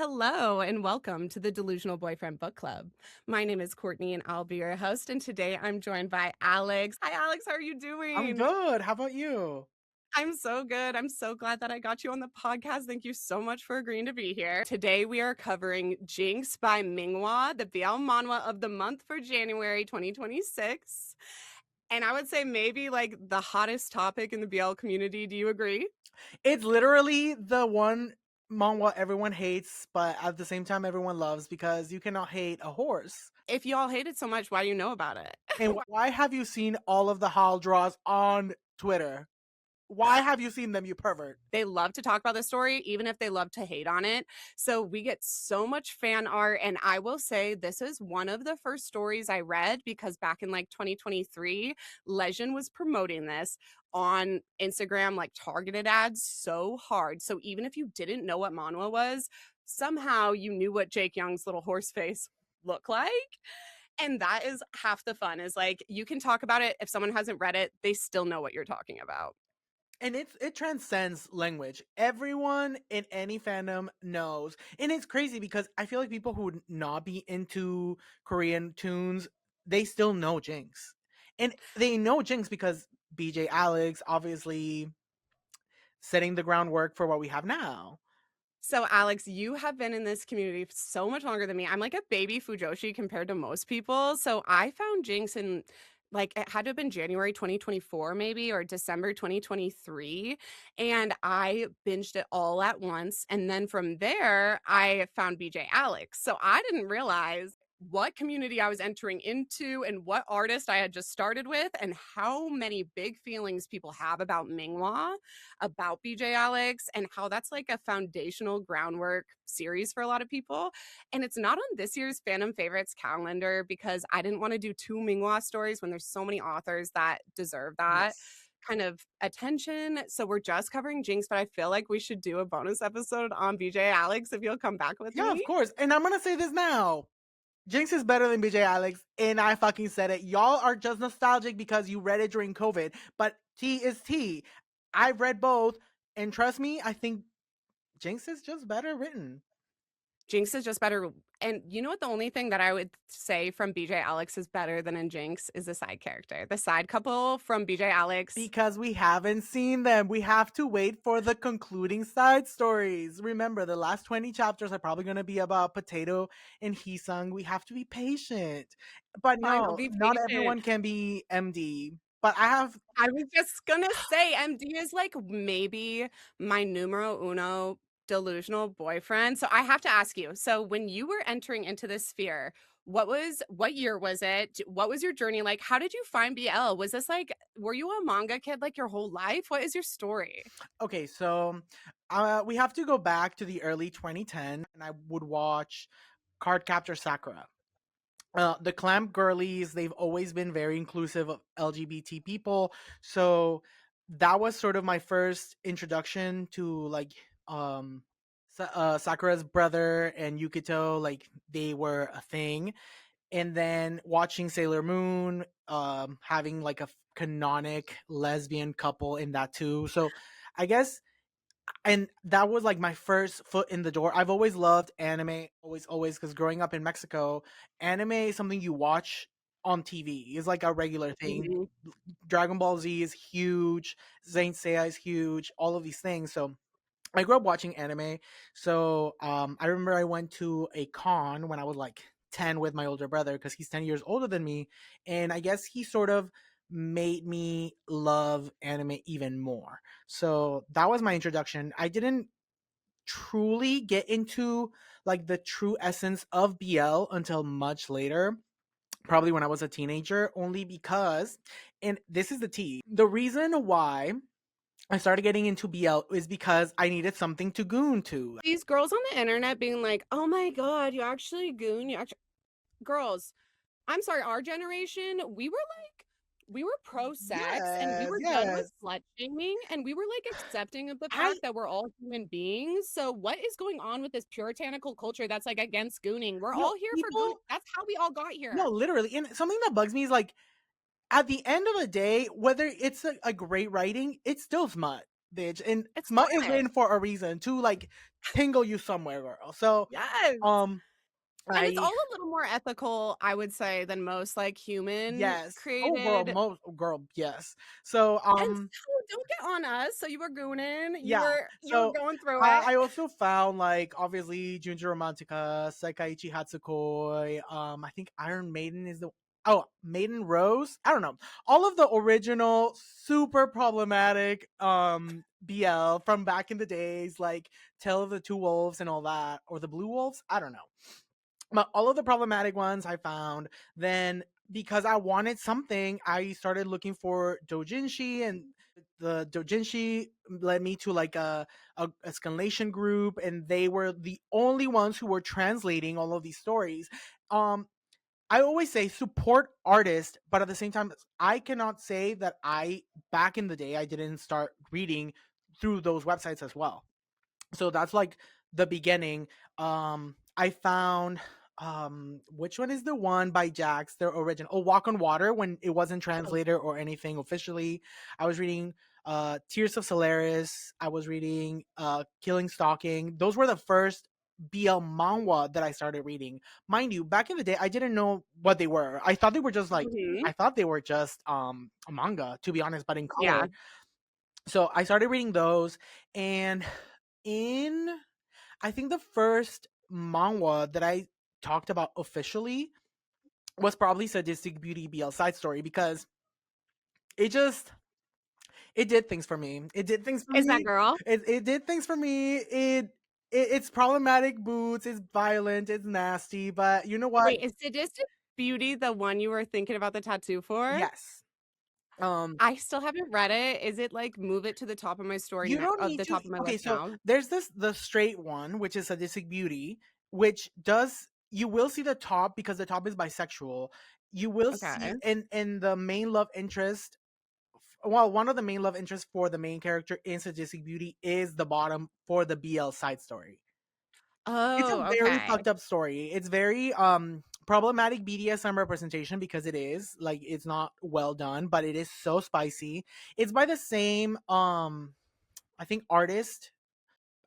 Hello and welcome to the Delusional Boyfriend Book Club. My name is Courtney and I'll be your host. And today I'm joined by Alex. Hi, Alex. How are you I'm doing? good. How about you? I'm so good. I'm so glad that I got you on the podcast. Thank you so much for agreeing to be here. Today we are covering Jinx by Manhwa, the BL Manhwa of the month for January 2026. And I would say maybe like the hottest topic in the BL community. Do you agree? It's literally the one manhwa everyone hates, but at the same time everyone loves because you cannot hate a horse. If you all hate it so much, why do you know about it? And why have you seen all of the haul draws on Twitter? Why have you seen them, you pervert? They love to talk about the story, even if they love to hate on it. So we get so much fan art. And I will say, this is one of the first stories I read because back in like 2023, Legend was promoting this on Instagram, like targeted ads so hard. So even if you didn't know what manhwa was, somehow you knew what Jake Young's little horse face looked like. And that is half the fun is like you can talk about it. If someone hasn't read it, they still know what you're talking about. And it transcends language. Everyone in any fandom knows. And it's crazy because I feel like people who would not be into Korean tunes, they still know Jinx. And they know Jinx because BJ Alex obviously setting the groundwork for what we have now. So, Alex, you have been in this community so much longer than me. I'm like a baby Fujoshi compared to most people. So, I found Jinx in like it had to have been January 2024, maybe, or December 2023. And I binged it all at once. And then from there, I found BJ Alex. So, I didn't realize what community I was entering into and what artist I had just started with, and how many big feelings people have about Mingwa, about BJ Alex, and how that's like a foundational groundwork series for a lot of people. And it's not on this year's Fandom Favorites calendar because I didn't want to do two Mingwa stories when there's so many authors that deserve that Yes. kind of attention. So we're just covering Jinx, but I feel like we should do a bonus episode on BJ Alex if you'll come back with Yeah, of me. course. And I'm gonna say this now. Jinx is better than BJ Alex, and I fucking said it. Y'all are just nostalgic because you read it during COVID, but T is T. I've read both, and trust me, I think Jinx is just better written. Jinx is just better. And you know what? The only thing that I would say from BJ Alex is better than in Jinx is the side character. The side couple from BJ Alex. Because we haven't seen them. We have to wait for the concluding side stories. Remember, the last 20 chapters are probably going to be about Potato and Heesung. We have to be patient. But Fine, I'll no, be not patient. everyone can be MD. But I have I was just gonna say MD is like maybe my numero uno delusional boyfriend. So I have to ask you. So when you were entering into this sphere, what year was it? What was your journey like? How did you find BL? Was this like were you a manga kid like your whole life? What is your story? okay, so we have to go back to the early 2010, and I would watch Card Capture Sakura. The Clamp Girlies, they've always been very inclusive of LGBT people. So that was sort of my first introduction to like Sakura's brother and Yukito, like they were a thing. And then watching Sailor Moon, having like a canonic lesbian couple in that too. So I guess, and that was like my first foot in the door. I've always loved anime, always, because growing up in Mexico, anime is something you watch on TV. It's like a regular thing. Mhm. Dragon Ball Z is huge, Saint Seiya is huge, all of these things. So I grew up watching anime. So I remember I went to a con when I was like 10 with my older brother because he's 10 years older than me. And I guess he sort of made me love anime even more. So that was my introduction. I didn't truly get into like the true essence of BL until much later, probably when I was a teenager, only because, and this is the tea, the reason why I started getting into BL is because I needed something to goon to. These girls on the internet being like, "Oh my god, you actually goon, you actually." Girls, I'm sorry, our generation, we were pro sex and we Yes, were done with yes. slut shaming and we were like accepting of the I fact that we're all human beings. So what is going on with this puritanical culture that's like against gooning? We're no all here for gooning. people That's how we all got no, here. literally. And something that bugs me is like at the end of the day, whether it's a great writing, it's still smut. bitch. And It's smut is fun. written for a reason to like tingle you somewhere, girl. So Yes. um And it's I all a little more ethical, I would say, than most, like, human yes. Oh girl, created. most girl, yes. So And so don't get on us. So you were gooning, yeah. you were So going through it. I also found like obviously Junjo Romantica, Sekaiichi Hatsukoi, I think Iron Maiden is the oh Maiden Rose. I don't know. All of the original super problematic BL from back in the days, like Tale of the Two Wolves and all that, or the Blue Wolves. I don't know. But all of the problematic ones I found. Then because I wanted something, I started looking for doujinshi, and the doujinshi led me to like a escalation group, and they were the only ones who were translating all of these stories. Um, I always say support artists, but at the same time, I cannot say that I back in the day I didn't start reading through those websites as well. So that's like the beginning. I found which one is the one by Jax, the original, oh, Walk on Water, when it wasn't Oh, translated or anything officially. I was reading Tears of Solaris, I was reading Killing Stalking. Those were the first BL manhwa that I started reading. Mind you, back in the day I didn't know what they were. I thought they were just like mhm. I thought they were just a manga, to be honest, but in Yeah. color. So I started reading those, and in I think the first manhwa that I talked about officially was probably Sadistic Beauty BL Side Story, because it just it did things for me. It did things for Is that me. girl? It did things for me. It's problematic boots, it's violent, it's nasty, but you know what? Wait, is Sadistic Beauty the one you were thinking about the tattoo for? Yes. Um I still haven't read it. Is it, like, move it to the top of my story you now don't of need the to. top of my Okay, list so now? there's this the straight one, which is Sadistic Beauty, which does you will see the top because the top is bisexual. You will see Okay. in the main love interest, well, one of the main love interests for the main character in Sadistic Beauty is the bottom for the BL side story. It's a Oh, very okay. fucked up story. It's very problematic BDSM representation, because it is like it's not well done, but it is so spicy. It's by the same I think artist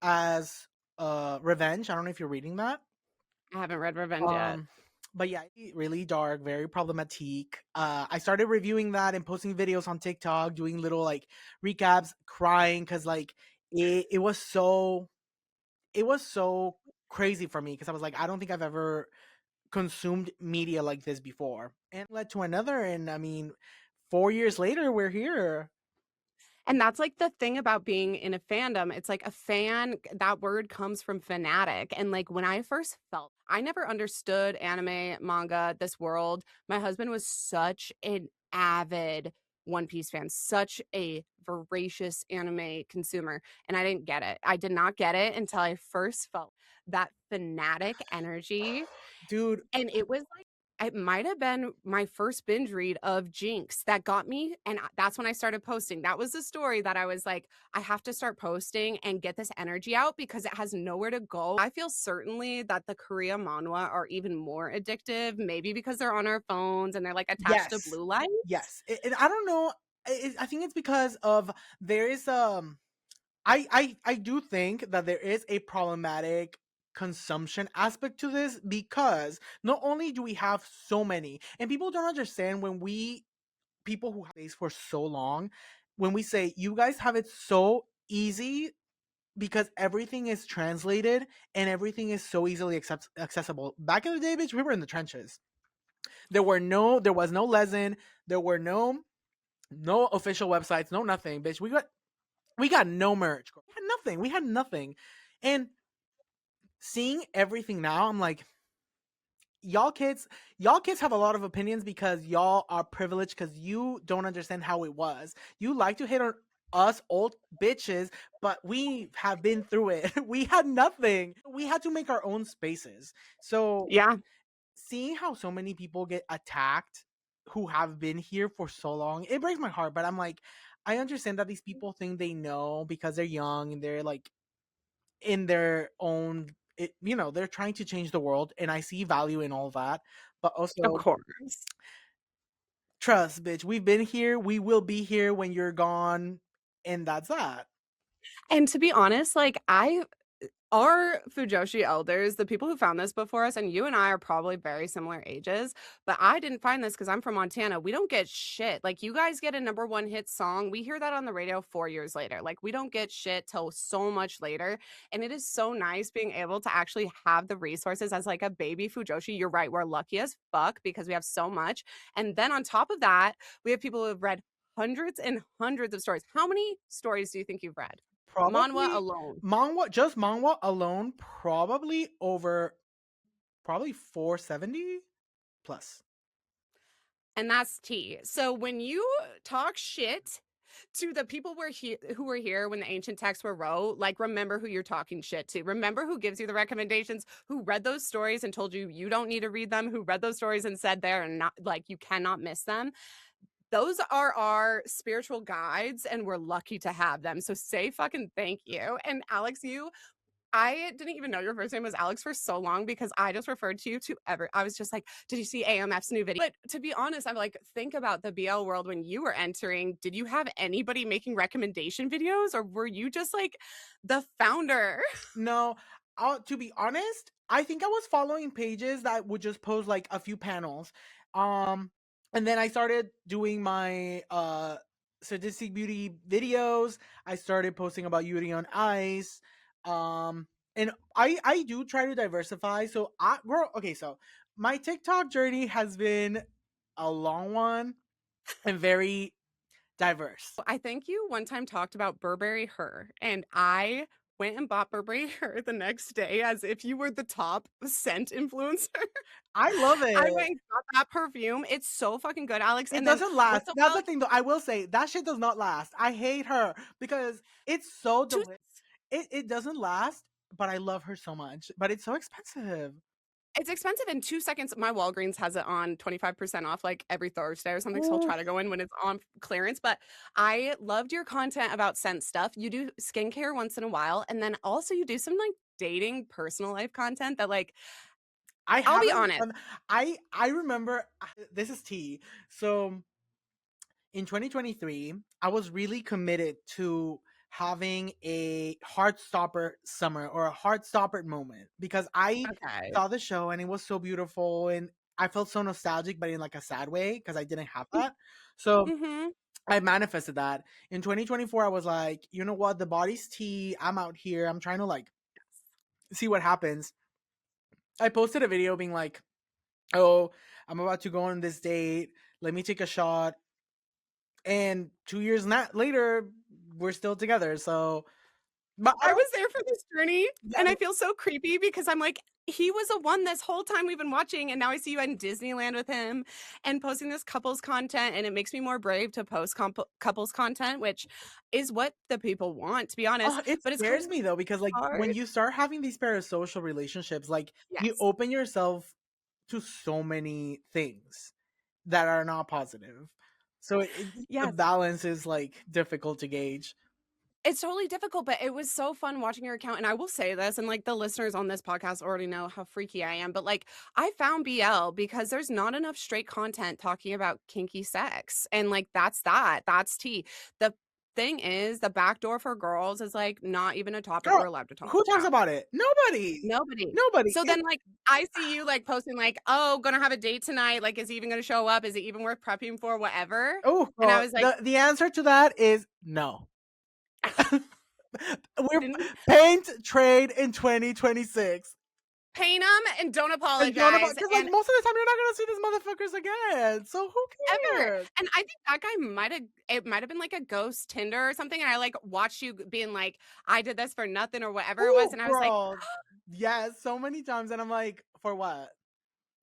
as Revenge. I don't know if you're reading that. I haven't read Revenge yet. Um but yeah, really dark, very problematic. I started reviewing that and posting videos on TikTok, doing little like recaps, crying because like it was so crazy for me, because I was like, I don't think I've ever consumed media like this before. And led to another, and I mean, 4 years later we're here. And that's, like, the thing about being in a fandom, it's like a fan that word comes from fanatic, and, like, when I first felt I never understood anime, manga, this world. My husband was such an avid One Piece fan, such a voracious anime consumer, and I didn't get it. I did not get it until I first felt that fanatic energy, Dude, and it was like it might have been my first binge read of Jinx that got me, and that's when I started posting. That was the story that I was like, I have to start posting and get this energy out because it has nowhere to go. I feel certainly that the Korea manhwa are even more addictive, maybe because they're on our phones and they're like attached to yes, blue lights. yes. And I don't know. I think it's because of there is I do think that there is a problematic consumption aspect to this, because not only do we have so many, and people don't understand when we people who have space for so long, when we say you guys have it so easy because everything is translated and everything is so easily accessible. Back in the day, bitch, we were in the trenches. There was no lesson, there were no official websites, no nothing, bitch. We got no merch. We had nothing. We had nothing. And seeing everything now, I'm like, y'all kids, y'all kids have a lot of opinions because y'all are privileged because you don't understand how it was. You like to hit on us old bitches, but we have been through it. We had nothing. We had to make our own spaces. So Yeah, seeing how so many people get attacked who have been here for so long, it breaks my heart. But I'm like, I understand that these people think they know because they're young and they're like in their own they're trying to change the world, and I see value in all that. But of also, course. trust, bitch, we've been here, we will be here when you're gone, and that's that. And to be honest, like I our Fujoshi elders, the people who found this before us, and you and I are probably very similar ages, but I didn't find this because I'm from Montana. We don't get shit. Like, you guys get a number one hit song. We hear that on the radio 4 years later. Like, we don't get shit till so much later. And it is so nice being able to actually have the resources as like a baby Fujoshi. You're right. We're lucky as fuck because we have so much. And then on top of that, we have people who have read hundreds and hundreds of stories. How many stories do you think you've read? Manhwa Probably alone. just manhwa alone, probably over probably 470 plus. And that's tea. So when you talk shit to the people who were here when the ancient texts were wrote, like remember who you're talking shit to. Remember who gives you the recommendations, who read those stories and told you you don't need to read them, who read those stories and said they're not like you cannot miss them. Those are our spiritual guides and we're lucky to have them. So say fucking thank you. And Alex, I didn't even know your first name was Alex for so long because I just referred to you to ever. I was just like, did you see AMF's new video? But to be honest, I'm like, think about the BL world when you were entering. Did you have anybody making recommendation videos or were you just like the founder? No, to be honest, I think I was following pages that would just post like a few panels. Um, and then I started doing my sadistic beauty videos. I started posting about Yuri on Ice. Um, and I do try to diversify. So okay, so my TikTok journey has been a long one and very diverse. I think you one time talked about Burberry Her, and I went and bought Burberry Her the next day as if you were the top scent influencer. I love I it. went and got that perfume. It's so fucking good, Alex. It And then doesn't what's last. so That's the wild? thing, though. I will say that shit does not last. I hate her because it's so Two delicious. It doesn't last, but I love her so much. But it's so expensive. It's expensive in 2 seconds. My Walgreens has it on 25% off, like, every Thursday or something, so I'll Ooh. try to go in when it's on clearance, but I loved your content about scent stuff. You do skincare once in a while, and then also you do some, like, dating, personal life content that, like I I'll be haven't honest. done. I remember this is tea. So in 2023, I was really committed to having a heart stopper summer or a heart stopper moment because I Okay. saw the show and it was so beautiful and I felt so nostalgic, but in like a sad way because I didn't have that. So Mhm. I manifested that. In 2024, I was like, you know what? The body's tea. I'm out here. I'm trying to like see what happens. I posted a video being like, oh, I'm about to go on this date. Let me take a shot. And 2 years later, we're still together. So, but I I don't, was there for this journey, yeah, and I feel so creepy because I'm like, he was the one this whole time we've been watching, and now I see you in Disneyland with him and posting this couples content, and it makes me more brave to post couples content, which is what the people want, to be honest. it But it's kind scares of me though, because like hard. when you start having these parasocial relationships, like you Yes. open yourself to so many things that are not positive. So the Yes. balance is like difficult to gauge. It's totally difficult, but it was so fun watching your account, and I will say this, and, like, the listeners on this podcast already know how freaky I am, but, like, I found BL because there's not enough straight content talking about kinky sex, and, like, that's tea. The thing is, the back door for girls is, like, not even a topic Girl, we're allowed to talk who talks about. about it? Nobody. Nobody. Nobody. So then, like, I see you, like, posting, like, "Oh, gonna have a date tonight, like, is he even gonna show up? Is it even worth prepping for? Whatever." Oh, And I well, was like, the answer to that is no. We're "Didn't paint trade in 2026. paint him and don't And don't apologize," about because like and most of the time you're not gonna see these motherfuckers again. So who ever. cares? And I think that guy might have been like a ghost Tinder or something, and I, like, watched you being like, "I did this for nothing," or whatever it was, Ooh, and I was like, girl. Yes, so many times, and I'm like, for what?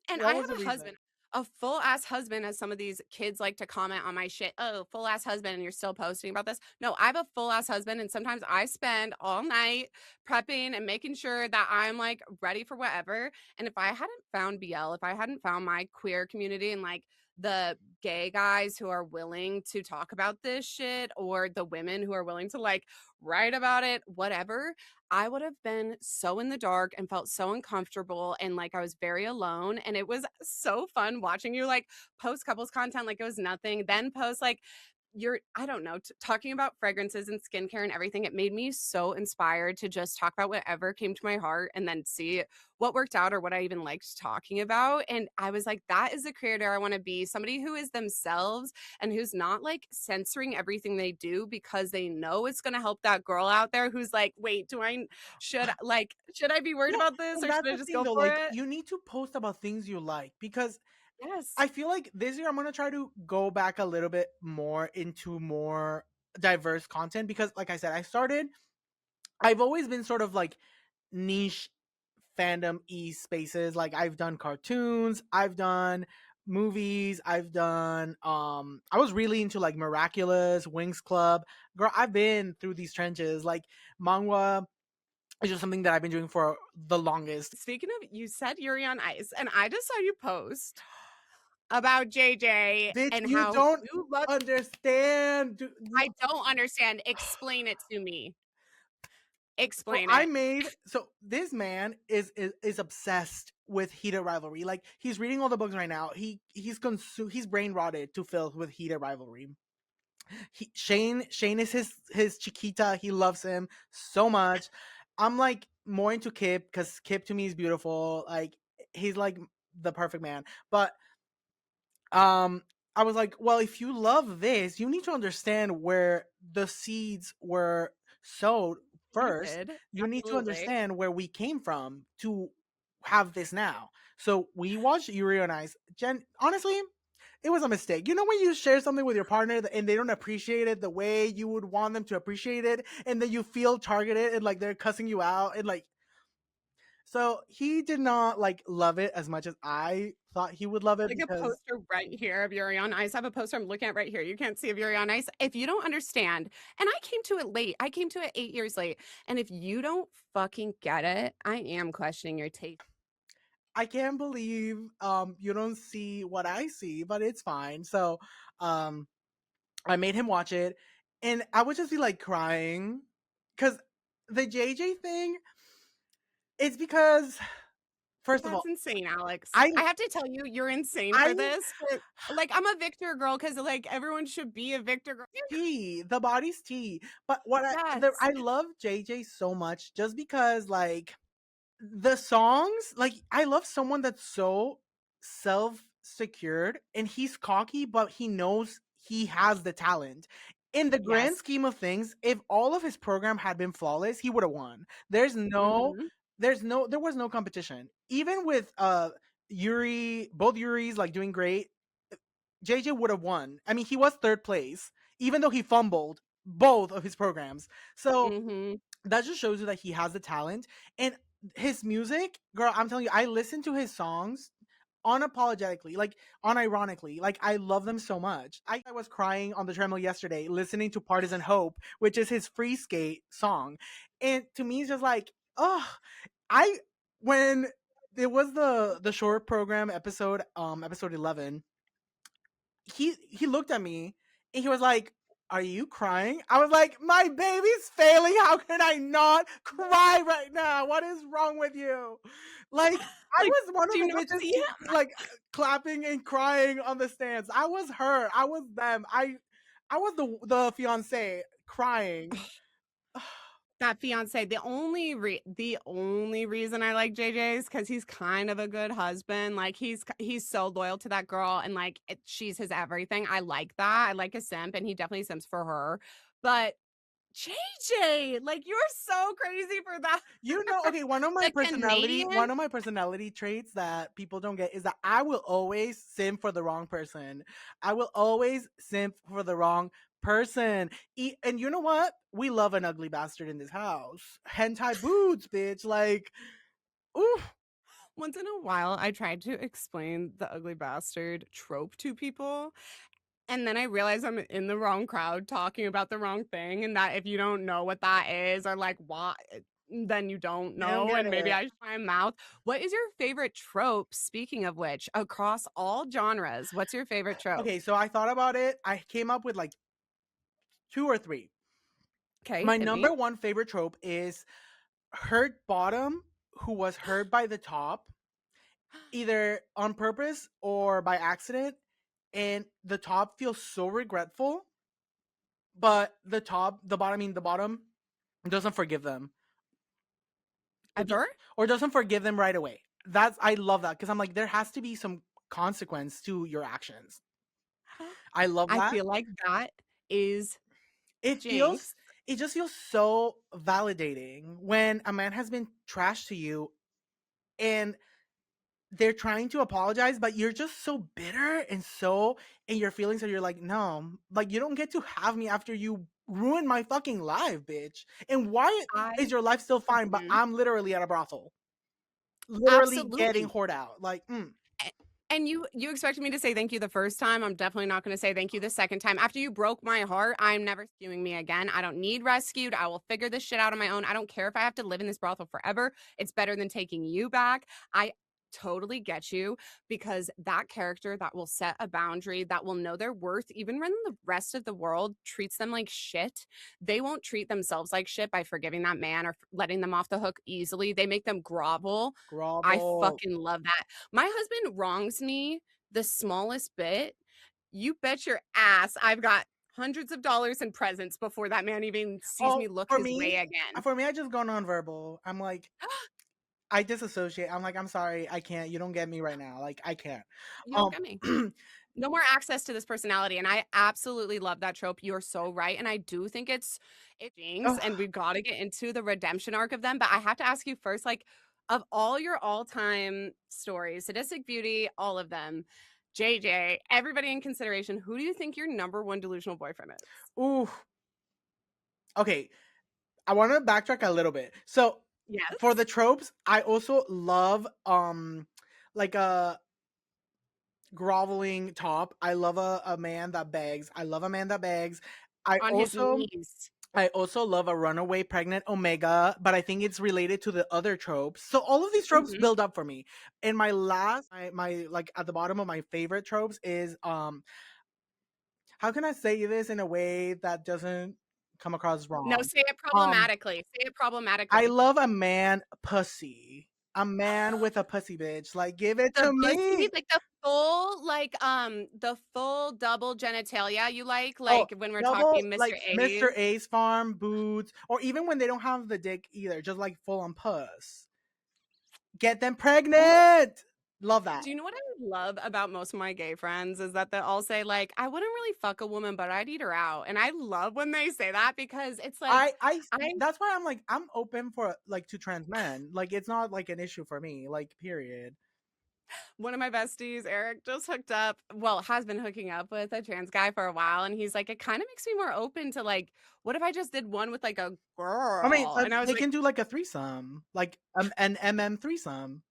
and I What was have the a reason? husband, a full ass husband, as some of these kids like to comment on my shit. Oh, full ass husband, and you're still posting about this. No, I have a full ass husband, and sometimes I spend all night prepping and making sure that I'm like ready for whatever. And if I hadn't found BL, if I hadn't found my queer community and like the gay guys who are willing to talk about this shit, or the women who are willing to like write about it, whatever, I would have been so in the dark and felt so uncomfortable and like I was very alone. And it was so fun watching you like post couples content like it was nothing, then post like you're I don't know, talking about fragrances and skincare and everything, it made me so inspired to just talk about whatever came to my heart and then see what worked out or what I even liked talking about. And I was like, that is the creator I want to be, somebody who is themselves and who's not like censoring everything they do because they know it's going to help that girl out there who's like, wait, should I be worried No, about this and or should that's I the just thing go though. for Like, it? you need to post about things you like because Yes. I feel like this year I'm gonna try to go back a little bit more into more diverse content because, like I said, I've always been sort of like niche fandom spaces. Like I've done cartoons, I've done movies, I've done I was really into like Miraculous, Wings Club. Girl, I've been through these trenches. Like manga is just something that I've been doing for the longest. Speaking of, you said Yuri on Ice, and I just saw you post about JJ Bitch, and you how don't you love. understand. I don't understand. Explain it to me. So Explain I it. made so this man is obsessed with heated rivalry. Like he's reading all the books right now. He's brain rotted to fill with heated rivalry. Shane is his chiquita. He loves him so much. I'm like more into Kip because Kip to me is beautiful. Like he's like the perfect man. But um I was like, well, if you love this, you need to understand where the seeds were sowed first. Planted. You need to Absolutely. understand where we came from to have this now. So we watched Yuri on Ice. Jen, honestly, it was a mistake. You know when you share something with your partner and they don't appreciate it the way you would want them to appreciate it, and then you feel targeted and like they're cussing you out and like, so he did not like love it as much as I thought he would love it Like a because poster right here of Yuri on Ice. I have a poster I'm looking at right here. You can't see of Yuri on Ice. If you don't understand, and I came to it late, I came to it 8 years late. And if you don't fucking get it, I am questioning your taste. I can't believe you don't see what I see, but it's fine. So um I made him watch it and I would just be like crying cuz the JJ thing, it's because first of all, That's insane, Alex. I I have to tell you, you're insane I for this. But like, I'm a Victor girl because like everyone should be a Victor girl. tea, the body's tea. But what Yes. I love JJ so much just because like the songs, like I love someone that's so self secured and he's cocky but he knows he has the talent. In the grand Yes. scheme of things, if all of his program had been flawless, he would have won. Mhm. There was no competition even with Yuri, both Yuris like doing great. JJ would have won. I mean, he was third place even though he fumbled both of his programs. So Mhm. that just shows you that he has the talent. And his music, girl, I'm telling you, I listen to his songs unapologetically, like unironically. Like I love them so much. I was crying on the treadmill yesterday listening to Partisan Hope, which is his free skate song. And to me it's just like, oh, I when it was the short program episode, episode 11, he looked at me and he was like, "Are you crying?" I was like, "My baby's failing. How can I not cry right now? What is wrong with you?" Like I Like, was one do of you the not bitches see him? like clapping and crying on the stands. I was her. I was them. I was the fiance crying. That fiance, the only reason I like JJ is because he's kind of a good husband. Like he's so loyal to that girl, and like she's his everything. I like that. I like a simp, and he definitely simps for her. But JJ, like you're so crazy for that. You know, okay, The Canadian. one of my personality traits that people don't get is that I will always simp for the wrong person. I will always simp for the wrong person. And you know what? We love an ugly bastard in this house. Hentai boots, bitch. Like, ooh. Once in a while, I tried to explain the ugly bastard trope to people. And then I realized I'm in the wrong crowd talking about the wrong thing, and that if you don't know what that is or like why, then you don't I don't know, get and maybe it. I should my mouth. What is your favorite trope? Speaking of which, across all genres, what's your favorite trope? Okay, so I thought about it. I came up with like two or three. Okay, My hit me. number one favorite trope is hurt bottom who was hurt by the top either on purpose or by accident, and the top feels so regretful but the bottom, I mean the bottom doesn't forgive them. Or, Ever? or doesn't forgive them right away. That's I love that because I'm like there has to be some consequence to your actions. I love I that. feel like that is It feels Jinx. it just feels so validating when a man has been trash to you and they're trying to apologize, but you're just so bitter and so in your feelings that you're like, no, like you don't get to have me after you ruin my fucking life, bitch. And why is I your life still fine, but Mhm. I'm literally at a brothel, literally getting Absolutely. whored out? Like, A and you expected me to say thank you the first time, I'm definitely not gonna say thank you the second time. After you broke my heart, I'm never skewing me again. I don't need rescued, I will figure this shit out on my own. I don't care if I have to live in this brothel forever. It's better than taking you back. I totally get you because that character that will set a boundary, that will know their worth, even when the rest of the world treats them like shit, they won't treat themselves like shit by forgiving that man or letting them off the hook easily. They make them grovel. I grovel. fucking love that. My husband wrongs me the smallest bit. You bet your ass I've got hundreds of dollars in presents before that man even sees Oh, me look his way again. I just go nonverbal. I'm like, I disassociate. I'm like, I'm sorry, I can't. You don't get me right now. Like, I can't. You don't Um, get me. No more access to this personality, and I absolutely love that trope. You're so right, and I do think it's Jinx, ugh, and we've gotta get into the redemption arc of them, but I have to ask you first, like, of all your all-time stories, Sadistic Beauty, all of them, JJ, everybody in consideration, who do you think your number 1 delusional boyfriend is? ooh. Okay, I want to backtrack a little bit. So, for Yes? the tropes, I also love like a groveling top. I love a man that begs. I love a man that begs. I On his also knees. I also love a runaway pregnant omega, but I think it's related to the other tropes. So all of these tropes Mhm. build up for me. And my like at the bottom of my favorite tropes is how can I say this in a way that doesn't come across No, wrong? say it Um problematically, say it I problematically. love a man pussy. A man with a pussy bitch. Like give it The to pussy, me. like, the full double genitalia you Oh, like, when we're double talking Mr. like Mr. A's? A's farm boots, or even when they don't have the dick either, just like full on puss. Get them Ooh, pregnant. Love that. do you know what I love about most of my gay friends is that they all say, like, "I wouldn't really fuck a woman, but I'd eat her out," and I love when they say that because it's like, I That's why I'm like I'm open for like to trans men. Like it's not like an issue for me. Like period. one of my besties, Eric, just hooked up well, has been hooking up with a trans guy for a while, and he's like, "It kinda makes me more open to, like, what if I just did one with, like, a I mean, girl?" And I was they like can do like a threesome, like an threesome.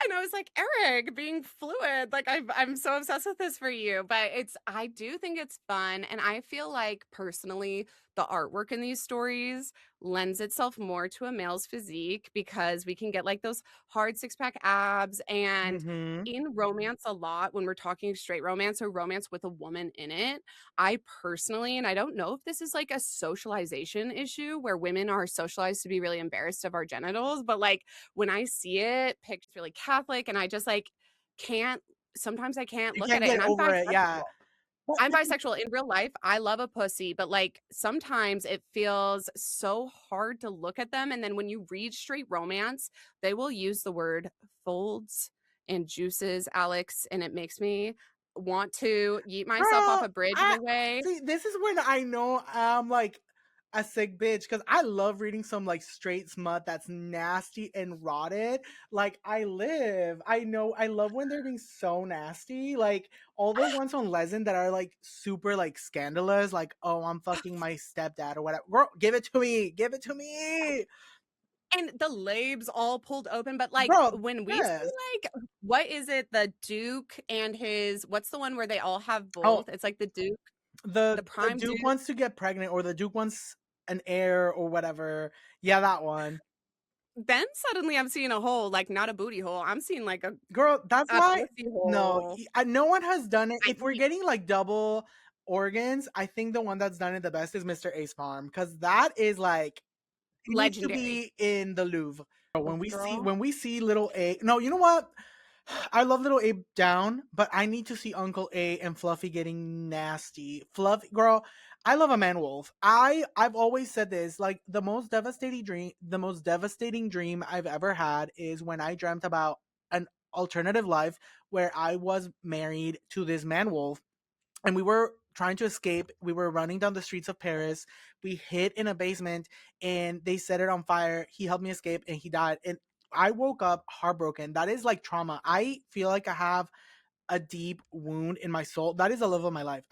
And I was like, "Eric, being fluid, like, I'm so obsessed with this for you." But I do think it's fun, and I feel like, personally, the artwork in these stories lends itself more to a male's physique because we can get, like, those hard six-pack abs, and Mm-hmm. in romance a lot, when we're talking straight romance or romance with a woman in it, I personally and I don't know if this is, like, a socialization issue where women are socialized to be really embarrassed of our genitals, but, like, when I see it picked really Catholic and I just, like, can't sometimes I can't You look at can't it, get and I'm over it. Yeah. bisexual. I'm bisexual. In real life, I love a pussy, but, like, sometimes it feels so hard to look at them, and then when you read straight romance, they will use the word folds and juices, Alex, and it makes me want to yeet myself off Girl, a bridge in I a way. see. This is when I know I'm like a sick bitch because I love reading some like straight smut that's nasty and rotted. Like I live. I know. I love when they're being so nasty. Like all the ones on Lezen that are like super like scandalous. Like oh, I'm fucking my stepdad or whatever. Girl, give it to me. Give it to me, And the labes all pulled open, but, like, bro. when we see, Yes. like what is it? The Duke and his what's the one where they all have Oh, both? It's like the Duke, the the prime Duke Duke. wants to get pregnant, or the Duke wants an heir, or whatever. Yeah, that one. Then suddenly I'm seeing a hole, like, not a booty hole, I'm seeing, like, Girl, that's a why pussy no, hole. no one has done it. I If we're eat. getting like double organs, I think the one that's done it the best is Mr. Ace Farm because that is like it needs to Legendary. be in the Louvre. Girl. When we see little A, no, you know what? I love Little Abe down, but I need to see Uncle A and Fluffy getting nasty. Fluffy girl, I love a man wolf. I've always said this, like the most devastating dream I've ever had is when I dreamt about an alternative life where I was married to this man wolf and we were trying to escape. We were running down the streets of Paris. We hid in a basement and they set it on fire. He helped me escape and he died. And I woke up heartbroken. That is like trauma. I feel like I have a deep wound in my soul. That is the love of my life.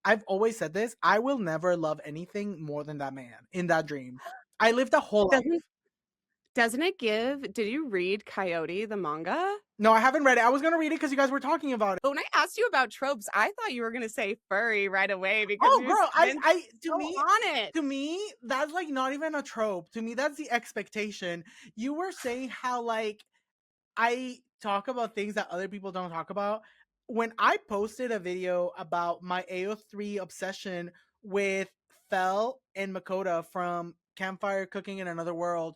I've always said this. I will never love anything more than that man in that dream. I lived a whole life. Doesn't doesn't it give did you read Coyote, the manga? No, I haven't read it. I was gonna read it because you guys were talking about it. When I asked you about tropes, I thought you were gonna say furry right away because Oh, you've girl, been I so on it. to me, that's like not even a trope. To me, that's the expectation. You were saying how like I talk about things that other people don't talk about. When I posted a video about my AO3 obsession with Fel and Makoto from Campfire Cooking in Another World,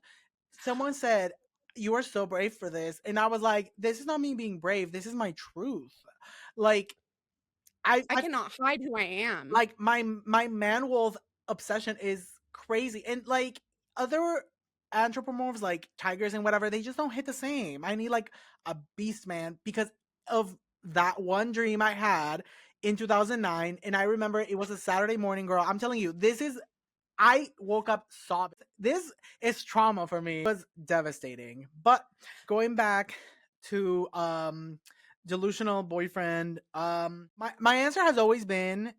someone said, "You are so brave for this." And I was like, "This is not me being brave. This is my truth." Like I I cannot hide who I am. like my man wolf obsession is crazy. And like other anthropomorphs like tigers and whatever, they just don't hit the same. I need like a beast man because of that one dream I had in 2009. And I remember it was a Saturday morning, girl. I'm telling you, this is I woke up sobbing. This is trauma for me. It was devastating. But going back to delusional boyfriend, my answer has always been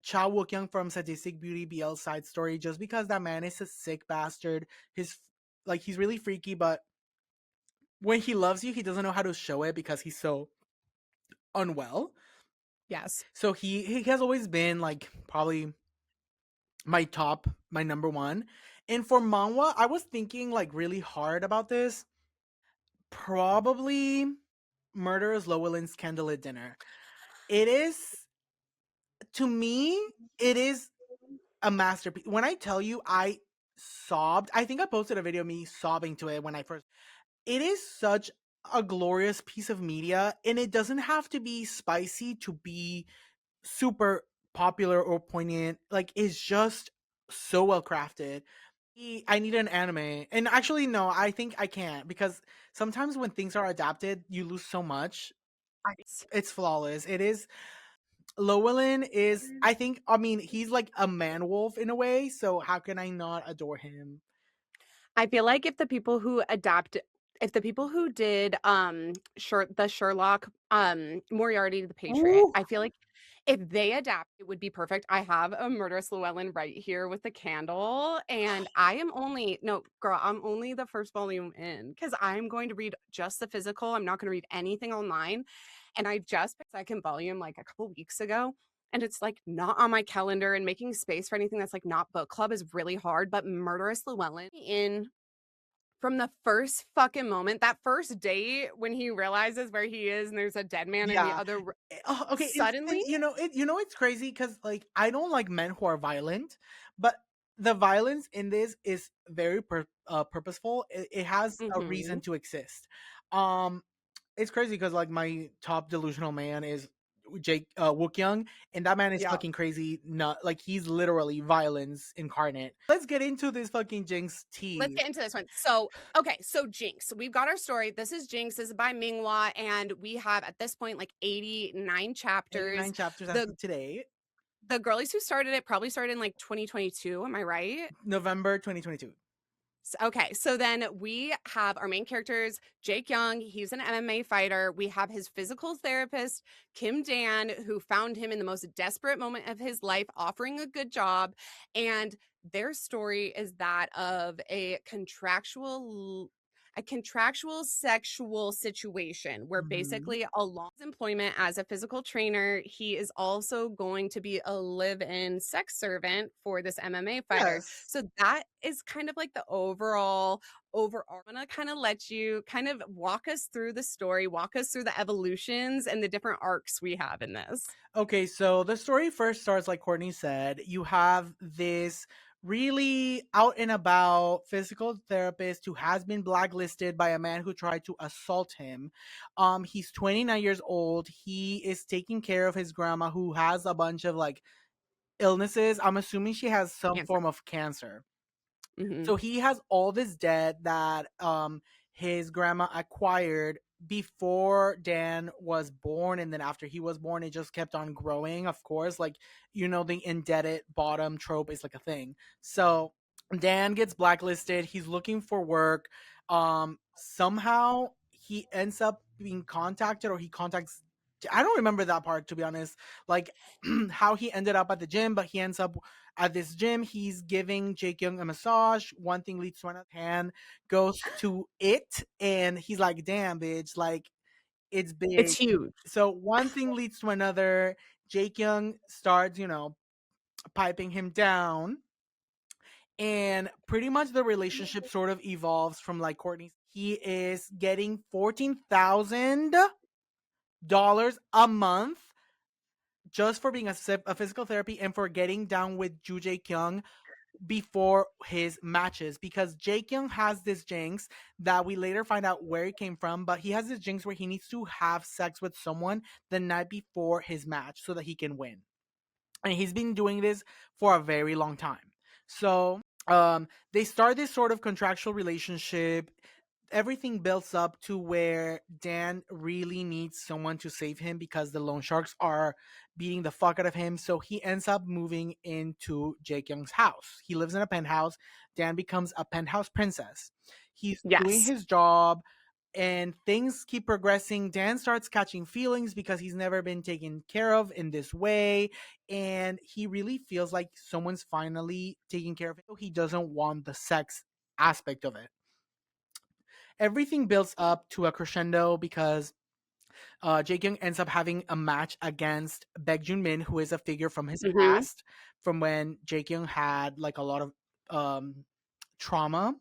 Cha Wook-young from Sadistic Beauty BL Side Story, just because that man is a sick bastard. His like he's really freaky, but when he loves you, he doesn't know how to show it because he's so unwell. Yes. So he has always been like probably my number one. And for manhwa, I was thinking like really hard about this. Probably Murderers Llewellyn's Candlelit Dinner. It is to me, it is a masterpiece. When I tell you I sobbed, I think I posted a video of me sobbing to it when I first. It is such a glorious piece of media, and it doesn't have to be spicy to be super popular or poignant. Like it's just so well crafted. I need an anime, and actually, no, I think I can't because sometimes when things are adapted, you lose so much. It's flawless. It is Llewellyn is I think I mean he's like a man wolf in a way, so how can I not adore him? I feel like if the people who did the Sherlock Moriarty the Patriot, Ooh. I feel like if they adapt it would be perfect. I have a Murderous Llewellyn right here with the candle and I am only no girl, I'm only the first volume in cuz I'm going to read just the physical. I'm not going to read anything online. And I just picked the second volume like a couple weeks ago and it's like not on my calendar and making space for anything that's like not book club is really hard, but Murderous Llewellyn in from the first fucking moment, that first date when he realizes where he is and there's a dead man in the Yeah. other Oh, okay, suddenly you know it's crazy because like I don't like men who are violent, but the violence in this is very purposeful. It has a reason mhm. to exist. Um, it's crazy because like my top delusional man is Jake Wook Young, and that man is Yeah. fucking crazy. Not like he's literally violence incarnate. Let's get into this fucking Jinx Let's tea. get into this one. So, okay, so Jinx. We've got our story. This is Jinx. This is by Minghua, and we have at this point like 89 chapters. 89 chapters as The of today, the girlies who started it probably started in like 2022. Am I right? November 2022. Okay, so then we have our main characters, Jake Young. He's an MMA fighter. We have his physical therapist, Kim Dan, who found him in the most desperate moment of his life, offering a good job. And their story is that of a contractual sexual situation where Mhm. basically along his employment as a physical trainer, he is also going to be a live-in sex servant for this MMA fighter. Yes. So that is kind of like the overall. I'm gonna kind of let you kind of walk us through the story, walk us through the evolutions and the different arcs we have in this. Okay, so the story first starts like Courtney said. You have this really out and about physical therapist who has been blacklisted by a man who tried to assault him. He's 29 years old. He is taking care of his grandma who has a bunch of like illnesses. I'm assuming she has some Cancer. form of cancer. Mhm. So he has all this debt that his grandma acquired before Dan was born, and then after he was born, it just kept on growing. Of course, like the indebted bottom trope is like a thing. So Dan gets blacklisted. He's looking for work. Somehow he ends up being contacted, or he contacts. I don't remember that part, to be honest. Like how he ended up at the gym, but he ends up at this gym. He's giving Jake Young a massage. One thing leads to another. Hand goes to it, and he's like, "Damn, bitch! Like it's It's big." huge. So one thing leads to another. Jake Young starts, piping him down, and pretty much the relationship sort of evolves from like Courtney's. He is getting $14,000 a month just for being a physical therapy and for getting down with Ju Jae Kyung before his matches, because Jake Young has this jinx that we later find out where it came from, but he has this jinx where he needs to have sex with someone the night before his match so that he can win. And he's been doing this for a very long time. So they start this sort of contractual relationship. Everything builds up to where Dan really needs someone to save him because the loan sharks are beating the fuck out of him. So he ends up moving into Jake Young's house. He lives in a penthouse. Dan becomes a penthouse princess. He's doing Yes. his job, and things keep progressing. Dan starts catching feelings because he's never been taken care of in this way, and he really feels like someone's finally taking care of him. He doesn't want the sex aspect of it. Everything builds up to a crescendo because Jae Kyung ends up having a match against Baek Jun Min, who is a figure from his Mhm. past, from when Jae Kyung had like a lot of um, trauma.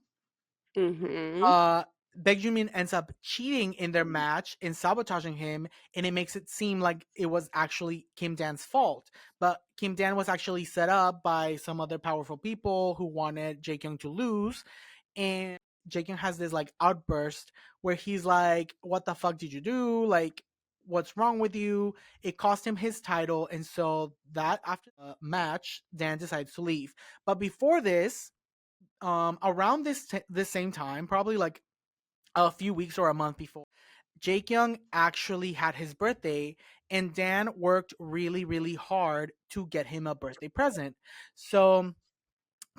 Mhm. uh Baek Junmin ends up cheating in their match and sabotaging him, and it makes it seem like it was actually Kim Dan's fault. But Kim Dan was actually set up by some other powerful people who wanted Jae Kyung to lose. And Jae Kyung has this like outburst where he's like, "What the fuck did you do? Like, what's wrong with you?" It cost him his title, and so that after the match, Dan decides to leave. But before this, around this same time, probably like a few weeks or a month before, Jake Young actually had his birthday, and Dan worked really, really hard to get him a birthday present. So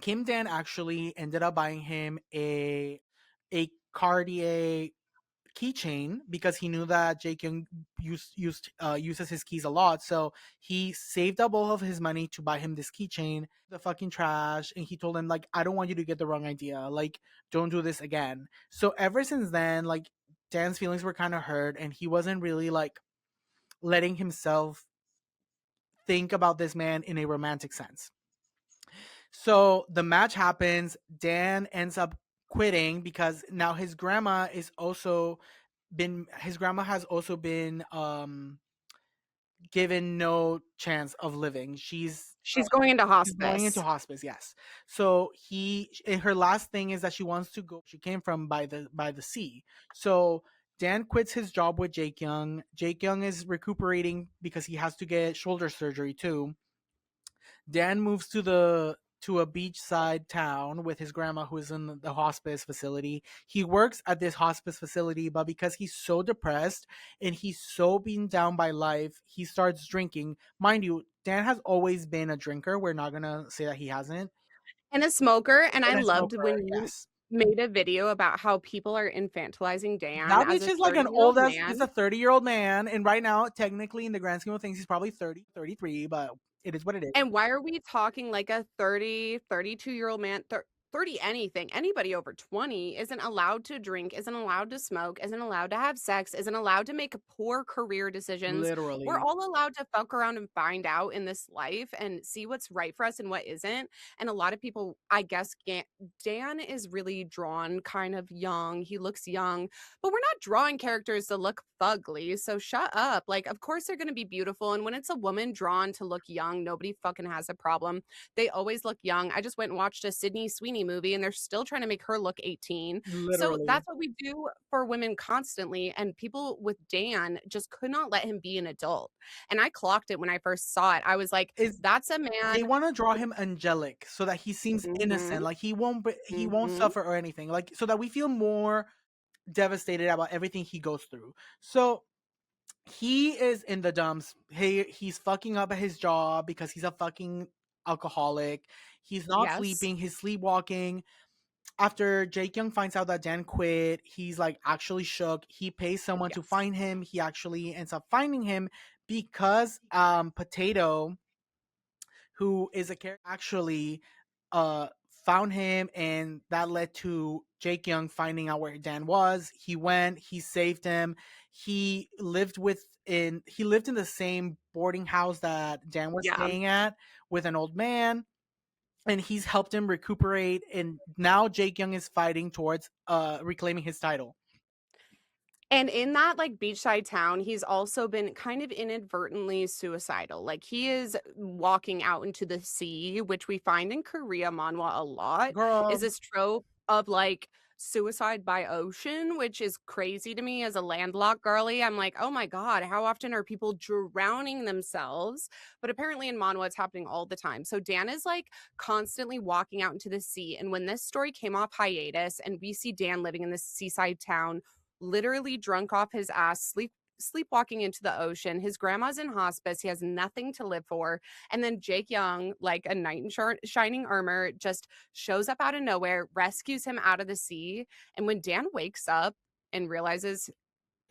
Kim Dan actually ended up buying him a Cartier keychain because he knew that Jake Young uses his keys a lot. So he saved up all of his money to buy him this keychain. The fucking trash, and he told him like, "I don't want you to get the wrong idea. Like, don't do this again." So ever since then, like Dan's feelings were kind of hurt, and he wasn't really like letting himself think about this man in a romantic sense. So the match happens. Dan ends up quitting because now his grandma has also been given no chance of living. She's going into She's going into hospice. hospice, yes. So her last thing is that she wants to go. She came from by the sea. So Dan quits his job with Jake Young. Jake Young is recuperating because he has to get shoulder surgery too. Dan moves to a beachside town with his grandma who is in the hospice facility. He works at this hospice facility, but because he's so depressed and he's so beaten down by life, he starts drinking. Mind you, Dan has always been a drinker. We're not gonna say that he hasn't. And a smoker, and I And a loved smoker, when you yes. made a video about how people are infantilizing Dan That as bitch a is like an 30-year-old old ass, he's a man. 30-year-old man, and right now, technically in the grand scheme of things, he's probably 30, 33, but it is what it is. And why are we talking like a 30, 32-year-old man? 30 anything, anybody over 20 isn't allowed to drink, isn't allowed to smoke, isn't allowed to have sex, isn't allowed to make poor career decisions. We're Literally. all allowed to fuck around and find out in this life and see what's right for us and what isn't. And a lot of people, I guess, Dan is really drawn kind of young. He looks young, but we're not drawing characters to look fugly. So shut up. Like, of course they're going to be beautiful. And when it's a woman drawn to look young, nobody fucking has a problem. They always look young. I just went and watched a Sydney Sweeney movie and they're still trying to make her look 18. So Literally. that's what we do for women constantly. And people with Dan just could not let him be an adult. And I clocked it when I first saw it. I was like, Is that's a they man. want to draw him angelic so that he seems Mhm, innocent, like he won't mhm. suffer or anything, like so that we feel more devastated about everything he goes through. So he is in the dumps. He's fucking up at his job because he's a fucking alcoholic. He's not Yes, sleeping. He's sleepwalking. After Jake Young finds out that Dan quit, he's like actually shook. He pays someone to yes, find him. He actually ends up finding him because Potato, who is a character, actually uh found him, and that led to Jake Young finding out where Dan was. He went, he saved him. He lived in the same boarding house that Dan was yeah. staying at with an old man, and he's helped him recuperate, and now Jake Young is fighting towards reclaiming his title. And in that, like, beachside town, he's also been kind of inadvertently suicidal. Like, he is walking out into the sea, which we find in Korea manhwa a lot, is Girl, this trope of, like, suicide by ocean, which is crazy to me as a landlocked girly. I'm like, "Oh my god, how often are people drowning themselves?" But apparently in manhwa, it's happening all the time. So Dan is, like, constantly walking out into the sea, and when this story came off hiatus and we see Dan living in this seaside town literally drunk off his ass, sleepwalking into the ocean. His grandma's in hospice. He has nothing to live for. And then Jake Young, like a knight in shining armor, just shows up out of nowhere, rescues him out of the sea. And when Dan wakes up and realizes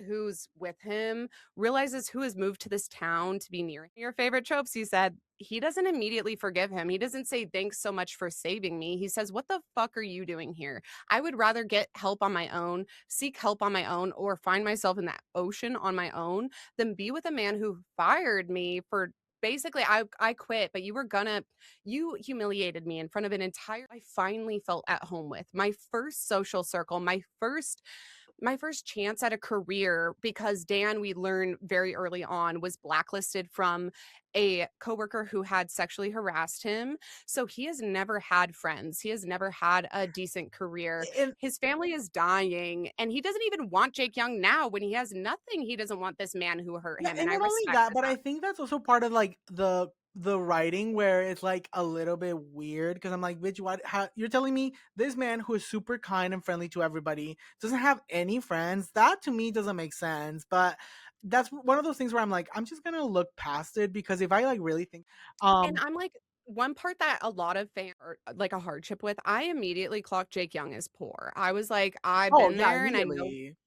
who's with him, realizes who has moved to this town to be near your favorite tropes, he said he doesn't immediately forgive him. He doesn't say, "Thanks so much for saving me." He says, "What the fuck are you doing here? I would rather get help on my own, seek help on my own, or find myself in that ocean on my own than be with a man who fired me for." Basically, I quit, but you humiliated me in front of an entire I finally felt at home with. My first social circle, my first chance at a career because Dan, we learned very early on, was blacklisted from a coworker who had sexually harassed him. So he has never had friends. He has never had a decent career. and His family is dying, and he doesn't even want Jake Young now when he has nothing. He doesn't want this man who hurt him, and and I not only respect that, but I that. think that's also part of like the writing where it's like a little bit weird because I'm like, bitch, what? How, you're telling me this man who is super kind and friendly to everybody doesn't have any friends? That to me doesn't make sense. But that's one of those things where I'm like, I'm just gonna look past it because if I like really think, And um, I'm like, one part that a lot of fans are like a hardship with, I immediately clocked Jake Young as poor. I was like, I've oh been yeah, there and immediately.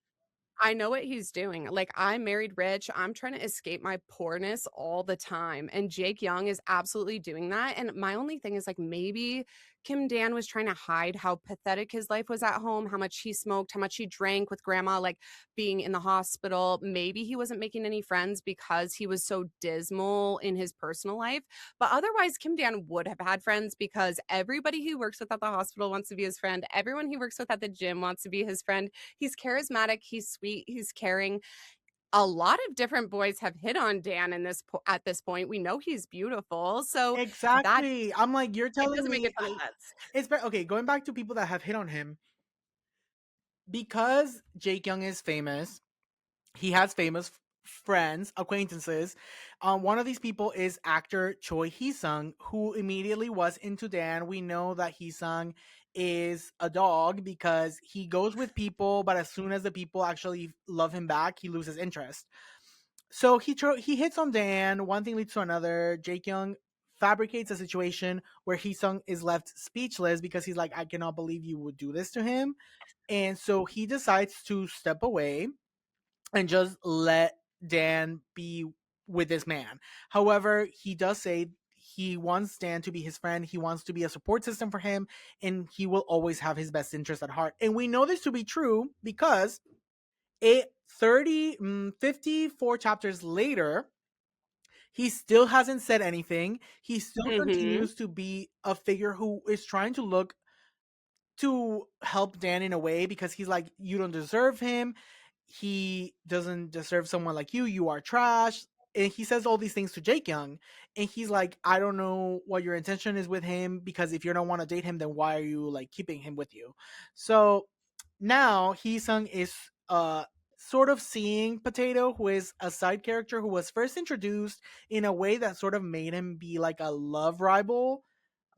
I know what he's doing. Like, I'm married rich. I'm trying to escape my poorness all the time. And Jake Young is absolutely doing that. And my only thing is, like, maybe Kim Dan was trying to hide how pathetic his life was at home, how much he smoked, how much he drank with grandma, like being in the hospital. Maybe he wasn't making any friends because he was so dismal in his personal life. But otherwise, Kim Dan would have had friends because everybody he works with at the hospital wants to be his friend. Everyone he works with at the gym wants to be his friend. He's charismatic, he's sweet, he's caring. A lot of different boys have hit on Dan in at this point. We know he's beautiful, so that Exactly. I'm like, you're it telling doesn't make a me ton of sense. okay. Going back to people that have hit on him because Jake Young is famous, he has famous friends, acquaintances. One of these people is actor Choi Hee Sung, who immediately was into Dan. We know that Hee Sung is a dog because he goes with people, but as soon as the people actually love him back, he loses interest. So he hits on Dan. One thing leads to another. Jake Young fabricates a situation where Hee Sung is left speechless because he's like, I cannot believe you would do this to him. And so he decides to step away and just let Dan be with this man. However, he does say he wants Dan to be his friend. He wants to be a support system for him, and he will always have his best interest at heart. And we know this to be true because 54 chapters later, he still hasn't said anything. He still Mhm. continues to be a figure who is trying to look to help Dan in a way because he's like, you don't deserve him. He doesn't deserve someone like you. You are trash. And he says all these things to Jake Young. And he's like, I don't know what your intention is with him because if you don't want to date him, then why are you like keeping him with you? So now Sung is sort of seeing Potato, who is a side character who was first introduced in a way that sort of made him be like a love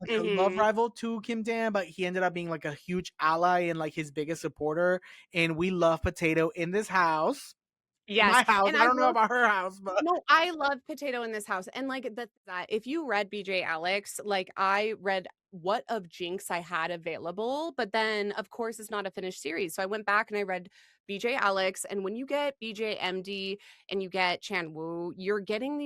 Mhm. rival to Kim Dan, but he ended up being like a huge ally and like his biggest supporter. And we love Potato in this house. Yes, My house. and I I don't know will about her house, but no, I love Potato in this house, and, like, that if you read BJ Alex, like, I read what of Jinx I had available, but then, of course, it's not a finished series, so I went back and I read BJ Alex, and when you get BJ MD and you get Chan Woo, you're getting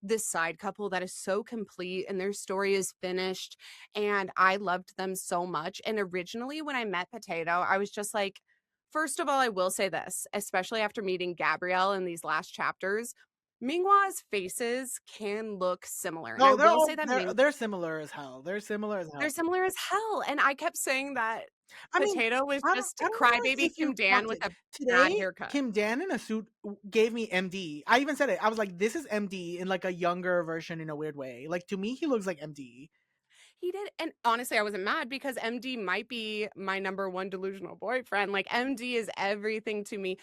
this side couple that is so complete, and their story is finished, and I loved them so much, and originally, when I met Potato, I was just like first of all, I will say this, especially after meeting Gabrielle in these last chapters, Minghwa's faces can look similar, and I no, will say that they're similar as hell. They're similar as they're hell. similar as hell, and I kept saying that I mean, Potato was just I don't know crybaby if you Kim Dan clocked with it. a bad Today, haircut. Kim Dan in a suit gave me MD. I even said it. I was like, this is MD in like a younger version in a weird way. Like to me, he looks like MD. He did, and honestly, I wasn't mad because MD might be my number 1 delusional boyfriend, like, MD is everything to me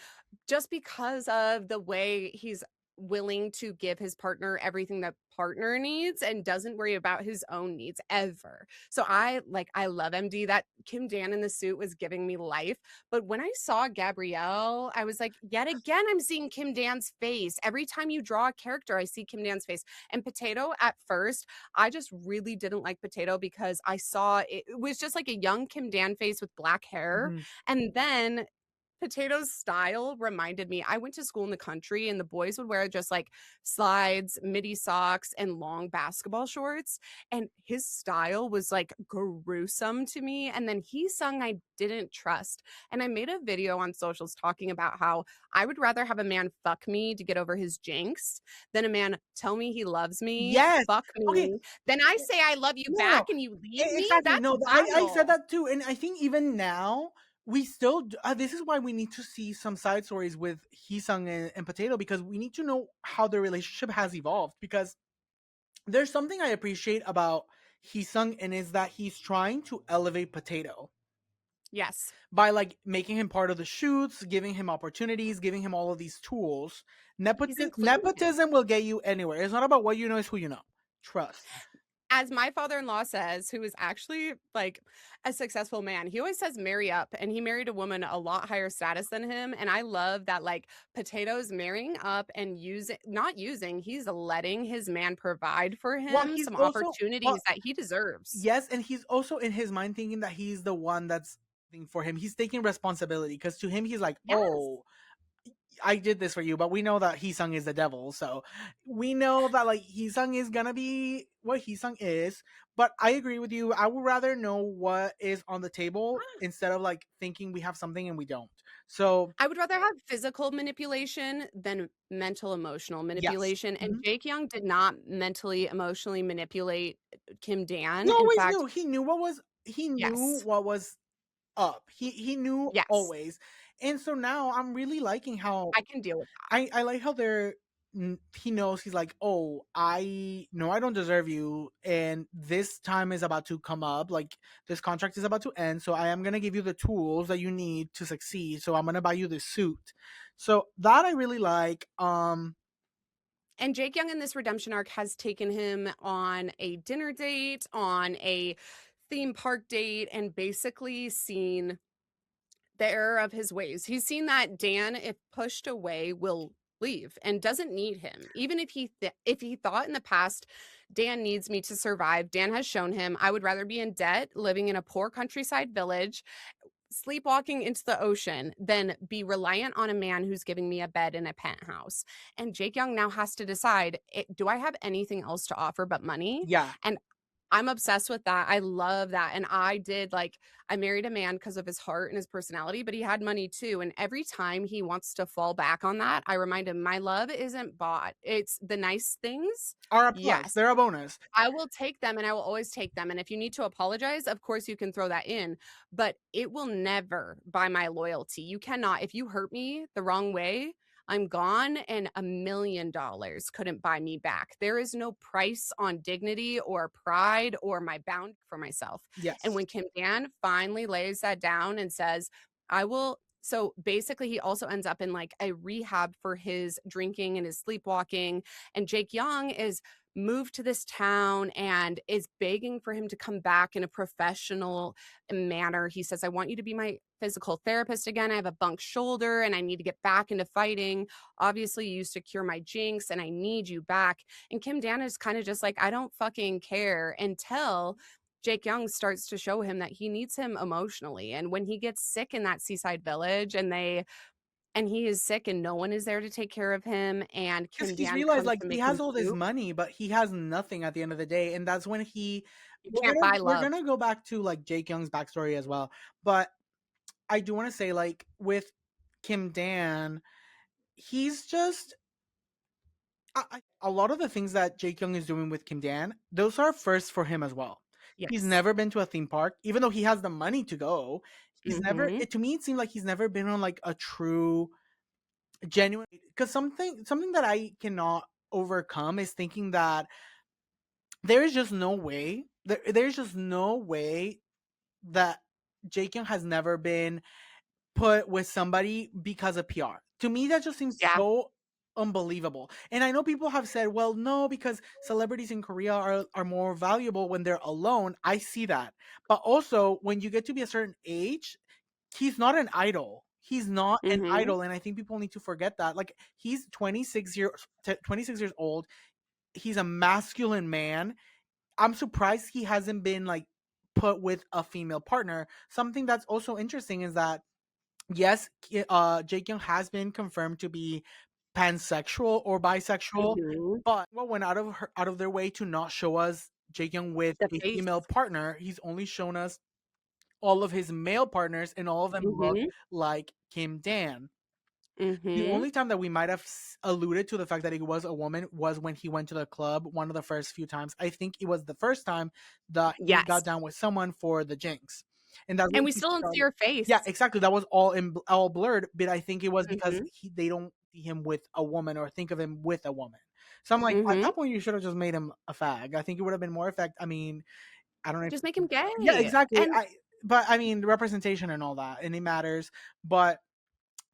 just because of the way he's willing to give his partner everything that partner needs and doesn't worry about his own needs ever. So I love MD. That Kim Dan in the suit was giving me life. But when I saw Gabrielle, I was like, yet again, I'm seeing Kim Dan's face. Every time you draw a character, I see Kim Dan's face. And Potato at first, I just really didn't like Potato because I saw it was just like a young Kim Dan face with black hair. Mhm. And then Potato's style reminded me I went to school in the country and the boys would wear just like slides, midi socks, and long basketball shorts. And his style was like gruesome to me. And then Sung I didn't trust. And I made a video on socials talking about how I would rather have a man fuck me to get over his jinx than a man tell me he loves me, Yes. fuck Okay. me, then I say I love you No, no. back and you leave me. Exactly. That's No, I said vile. that too, and I think even now we still. This is why we need to see some side stories with Hisung and Potato because we need to know how their relationship has evolved. Because there's something I appreciate about Hisung, and is that he's trying to elevate Potato Yes, by like making him part of the shoots, giving him opportunities, giving him all of these tools. he's including him. Nepotism will get you anywhere. It's not about what you know; it's who you know. Trust. As my father-in-law says, who is actually, like, a successful man, he always says marry up, and he married a woman a lot higher status than him, and I love that, like, Potato's marrying up and using not using, he's letting his man provide for Well, him he's some also well, opportunities that he deserves. yes, and he's also in his mind thinking that he's the one that's thing for him. He's taking responsibility because to him he's like, Yes. "Oh, I did this for you," but we know that Hisung is the devil, so we know that like Hisung is gonna be what Hisung is. But I agree with you. I would rather know what is on the table instead of like thinking we have something and we don't. So I would rather have physical manipulation than mental emotional yes, manipulation, and Mhm. Jake Young did not mentally, emotionally manipulate Kim He Dan. In always fact knew. He knew yes. what was up. He knew Yes. always, and so now I'm really liking how I can deal with I like how he knows he's like, oh, I know I don't deserve you, and this time is about to come up. Like this contract is about to end, so I am gonna give you the tools that you need to succeed. So I'm gonna buy you this suit. So that I really like. And Jake Young in this redemption arc has taken him on a dinner date, on a theme park date, and basically seen the error of his ways. He's seen that Dan, if pushed away, will leave and doesn't need him. Even if if he thought in the past, Dan needs me to survive, Dan has shown him I would rather be in debt, living in a poor countryside village sleepwalking into the ocean than be reliant on a man who's giving me a bed in a penthouse. And Jake Young now has to decide, do I have anything else to offer but money? Yeah. And I'm obsessed with that. I love that. And I did like, I married a man because of his heart and his personality, but he had money too. And every time he wants to fall back on that, I remind him, my love isn't bought. It's the nice things. Are a plus. Yes, They're a bonus. I will take them and I will always take them. And if you need to apologize, of course you can throw that in, but it will never buy my loyalty. You cannot. If you hurt me the wrong way, I'm gone and $1,000,000 couldn't buy me back. There is no price on dignity or pride or my bound for myself. And Yes. when Kim Dan finally lays that down and says, I will. So basically, he also ends up in like a rehab for his drinking and his sleepwalking. And Jake Young is moved to this town and is begging for him to come back in a professional manner. He says, I want you to be my physical therapist again. I have a bunk shoulder and I need to get back into fighting. Obviously, you used to cure my jinx and I need you back. And Kim Dan is kind of just like, I don't fucking care until Jake Young starts to show him that he needs him emotionally. And when he gets sick in that seaside village and he is sick and no one is there to take care of him, and Because Kim he's Dan realized comes like to he make him has all this soup, money, but he has nothing at the end of the day, and that's when he. you We're can't gonna buy we're love. gonna go back to like Jake Young's backstory as well, but I do want to say like with Kim Dan, he's just a lot of the things that Jake Young is doing with Kim Dan, those are first for him as well. He's Yes. never been to a theme park, even though he has the money to go. He's never. Mhm. To me, it seemed like he's never been on like a true, genuine. Because something that I cannot overcome is thinking that there is just no way. There's just no way that Jake Young has never been put with somebody because of PR. To me, that just seems Yeah. so unbelievable. And I know people have said, well, no, because celebrities in Korea are more valuable when they're alone. I see that. But also, when you get to be a certain age, he's not an idol. He's not an Mhm. idol. And I think people need to forget that. Like, he's 26 years old. He's a masculine man. I'm surprised he hasn't been like put with a female partner. Something that's also interesting is that yes, Jake Young has been confirmed to be pansexual or bisexual, Mhm. but well, went out of their way to not show us Jake Young with The a face. female partner. He's only shown us all of his male partners, and all of them look Mhm. like Kim Dan. The Mhm. only time that we might have alluded to the fact that he was a woman was when he went to the club one of the first few times. I think it was the first time that he got Yes. down with someone for the Jinx. And that's And when we he still don't see started. her face. Yeah, exactly. That was all blurred, but I think it was because Mhm. they don't see him with a woman or think of him with a woman. So I'm like, at Mhm. that point, you should have just made him a fag. I think it would have been more effect. I mean, I don't know. Just make him Yeah, gay. exactly. And But I mean, representation and all that, and it matters. But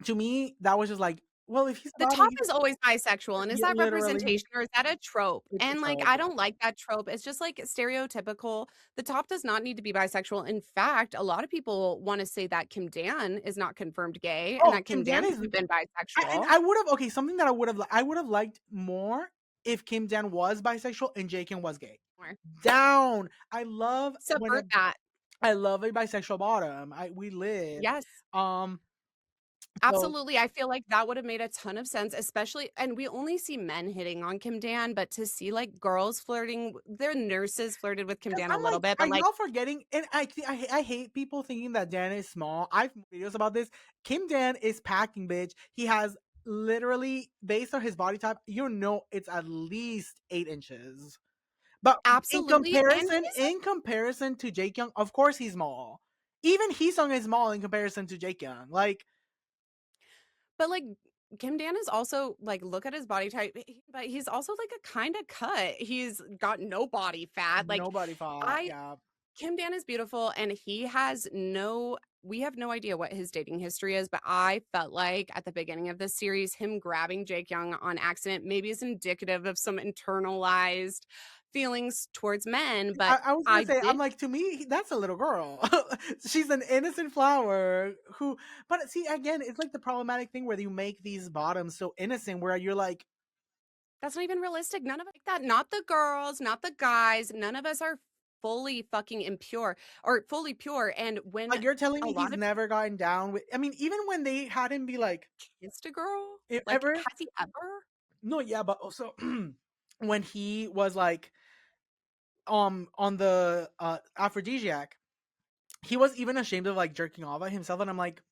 to me, that was just like, well, if he's the about it, top is always bisexual, and is that literally, representation or is that a trope? it's a And, like, trope. I Yeah. don't like that trope. It's just, like, stereotypical. The top does not need to be bisexual. In fact, a lot of people wanna say that Kim Dan is not confirmed gay and Oh, that Kim Kim Dan Dan is, could have been and bisexual. I would have okay. Something that I would have liked more if Kim Dan was bisexual and Jaken was gay. Or Down. subvert that. I love a bisexual bottom. We live. Yes. Um. So Absolutely, I feel like that would have made a ton of sense, especially and we only see men hitting on Kim Dan, but to see, like, girls flirting their nurses flirted with Kim because Dan a I'm little like, bit, are but, like, y'all forgetting? And I hate people thinking that Dan is small. I've made videos about this. Kim Dan is packing, bitch. He has literally, based on his body type, it's at least 8 inches. But absolutely, and he's in comparison to Jake Young, of course he's small. Even Heesung is small in comparison to Jake Young. Like but, like, Kim Dan is also like, look at his body type, but he's also, like, a kinda cut. He's got no body fat, like, nobody fought. I Yeah. Kim Dan is beautiful, and he has no we have no idea what his dating history is, but I felt like at the beginning of this series, him grabbing Jake Young on accident maybe is indicative of some internalized feelings towards men, but I was gonna I say, I'm did like, to me, that's a little girl. She's an innocent flower who, but see, again, it's like the problematic thing where you make these bottoms so innocent, where you're like, that's not even realistic. None of us like that. Not the girls, not the guys. None of us are fully fucking impure or fully pure. And when Like, you're telling a me he's lot of never gotten down with, I mean, even when they had him be like, kissed a girl, "If like, ever," has he ever? no, yeah, but also when he was like, on the aphrodisiac, he was even ashamed of like jerking off at himself, and I'm like,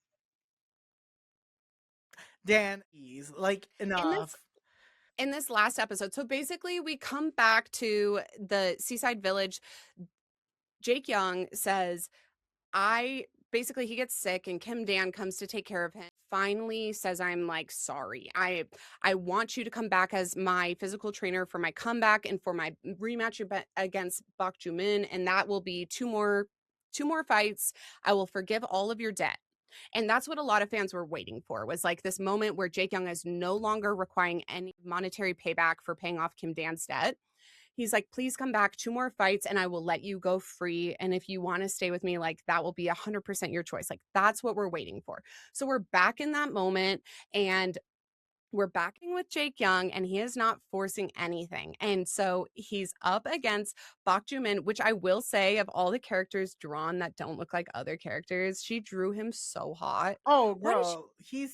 Dan, he's like, In this enough. in this last episode, so basically we come back to the seaside village. Jake Young says, I basically he gets sick and Kim Dan comes to take care of him. Finally says, I'm like sorry. I want you to come back as my physical trainer for my comeback and for my rematch against Bak Jumin, and that will be two more fights. I will forgive all of your debt. And that's what a lot of fans were waiting for, was like this moment where Jake Young is no longer requiring any monetary payback for paying off Kim Dan's debt. He's like, please come back, two more fights, and I will let you go free. And if you want to stay with me, like that will be 100% your choice. Like that's what we're waiting for. So we're back in that moment, and we're backing with Jake Young, and he is not forcing anything. And so he's up against Bak Jumin, which I will say, of all the characters drawn that don't look like other characters, she drew him so hot. Oh, What is she? girl,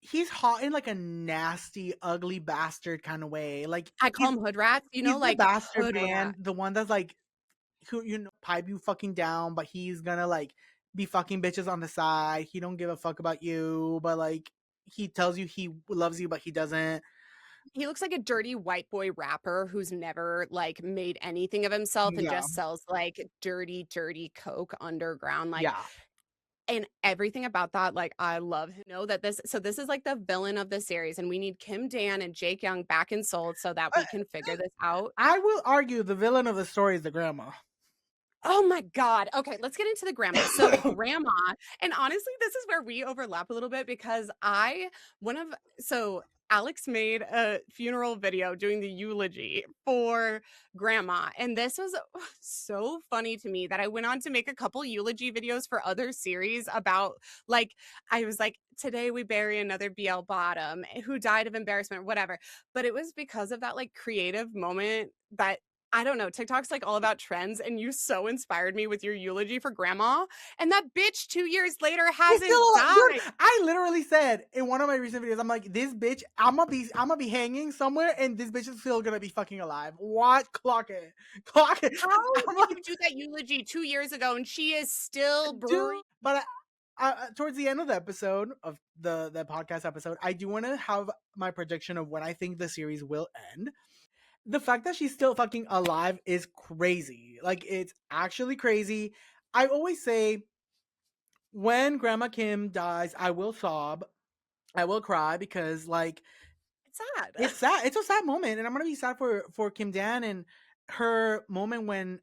he's hot in like a nasty, ugly bastard kind of way. Like, I call him hood rats, he's the like bastard hood rat. man, the one that's like, who, pipe you fucking down, but he's gonna like be fucking bitches on the side. He don't give a fuck about you, but like he tells you he loves you, but he doesn't. He looks like a dirty white boy rapper who's never like made anything of himself and Yeah, just sells like dirty, dirty coke underground. Like, yeah. and everything about that, like I love him. Know that this is like the villain of the series, and we need Kim Dan and Jake Young back in Seoul so that I, we can figure this out. I will argue the villain of the story is the grandma. Oh my God. Okay, let's get into the grandma. So the grandma, and honestly, this is where we overlap a little bit because one of, so Alex made a funeral video doing the eulogy for grandma. And this was so funny to me that I went on to make a couple eulogy videos for other series about, like, I was like, today we bury another BL bottom who died of embarrassment, whatever. But it was because of that like creative moment that I don't know. TikTok's like all about trends, and you so inspired me with your eulogy for grandma. And that bitch 2 years later He's still hasn't alive, died. dude. I literally said in one of my recent videos, I'm like, this bitch, I'm gonna be hanging somewhere, and this bitch is still gonna be fucking alive. What? Clock it, clock it. How I'm did like, you do that eulogy 2 years ago and she is still dude. breathing? But towards the end of the episode of the podcast episode, I do want to have my prediction of when I think the series will end. The fact that she's still fucking alive is crazy. Like, it's actually crazy. I always say, when Grandma Kim dies, I will sob. I will cry because like It's sad. it's sad. It's a sad moment, and I'm gonna be sad for Kim Dan and her moment when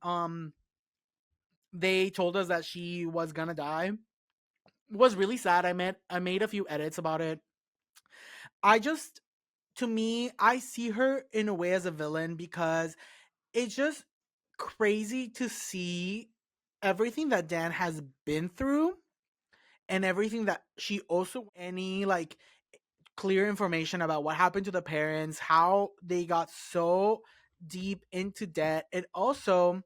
they told us that she was gonna die. It was really sad. I made a few edits about it. I just, to me, I see her in a way as a villain because it's just crazy to see everything that Dan has been through and everything that she also, any like clear information about what happened to the parents, how they got so deep into debt, and also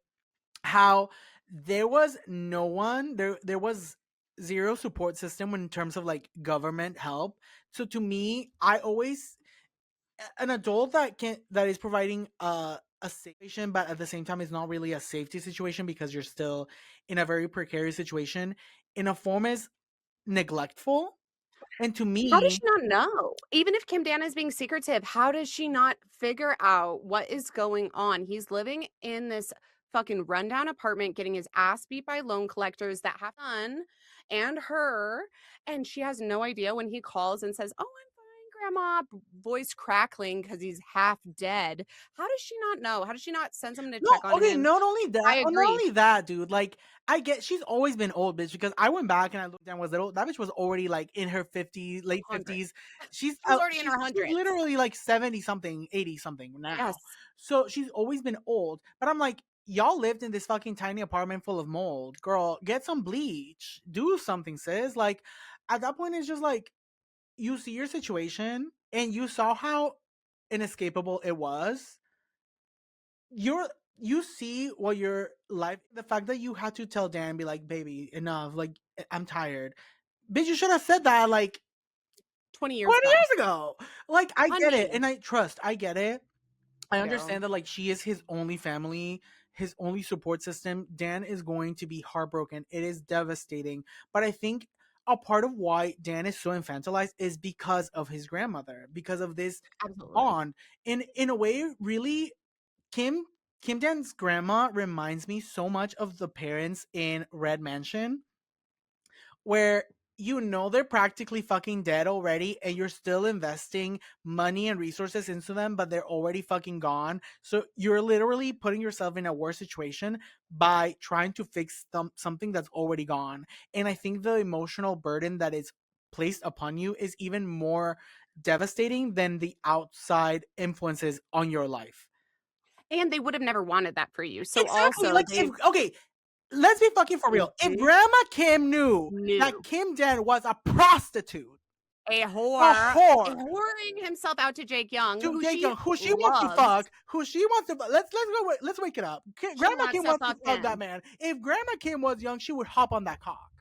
how there was no one there was zero support system in terms of like government help. So to me, I always, an adult that is providing a situation, but at the same time is not really a safety situation because you're still in a very precarious situation, in a form is neglectful. And to How does me, she not know? Even if Kim Dan is being secretive, how does she not figure out what is going on? He's living in this fucking rundown apartment, getting his ass beat by loan collectors that have fun and her, and she has no idea when he calls and says, "Oh, I'm fine, grandma," voice crackling because he's half dead. How does she not know? How does she not send someone to no, check on okay, him? not only I that, not agree. only that, dude. Like, I get she's always been old, bitch. Because I went back and I looked down, was little. That bitch was already like in her 50s, late 100. 50s. She's She was already in she's her she's hundreds. literally like 70 something, 80 something now. Yes. So she's always been old. But I'm like, y'all lived in this fucking tiny apartment full of mold, girl. Get some bleach, do something, sis. Like, at that point, it's just like, you see your situation and you saw how inescapable it was. You're you see what your life, the fact that you had to tell Dan, be like, baby, enough, like I'm tired. Bitch, you should have said that like 20 years 20 ago. years ago. Like I get it, Honey. and I get it. I Yeah. understand that like she is his only family, his only support system. Dan is going to be heartbroken. It is devastating. But I think a part of why Dan is so infantilized is because of his grandmother, because of this Absolutely. bond. In a way, really, Kim Kim Dan's grandma reminds me so much of the parents in Red Mansion, where you know they're practically fucking dead already and you're still investing money and resources into them, but they're already fucking gone. So you're literally putting yourself in a worse situation by trying to fix something that's already gone. And I think the emotional burden that is placed upon you is even more devastating than the outside influences on your life. And they would have never wanted that for you. So Exactly. also Like if they okay, let's be fucking for real. If Mhm. Grandma Kim knew that Knew. Kim Den was a prostitute, A a whore, whore whoring himself out to Jake Young, to who Jake she Young, who she wants to loves. fuck, who she wants to let's go let's wake it up. She Grandma wants Kim to wants to fuck fuck that him. man. If Grandma Kim was young, she would hop on that cock.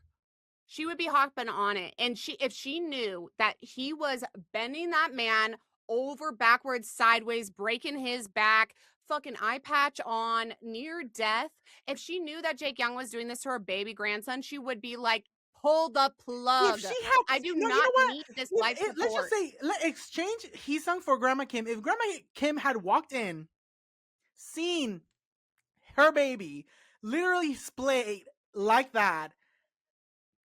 She would be hopping on it. And she if she knew that he was bending that man over backwards, sideways, breaking his back, fucking eye patch on, near death, if she knew that Jake Young was doing this to her baby grandson, she would be like, pull the If plug. she had, I do no, you know not what? need this life Let's just support. say, let exchange Heesung for Grandma Kim. If Grandma Kim had walked in, seen her baby literally splayed like that,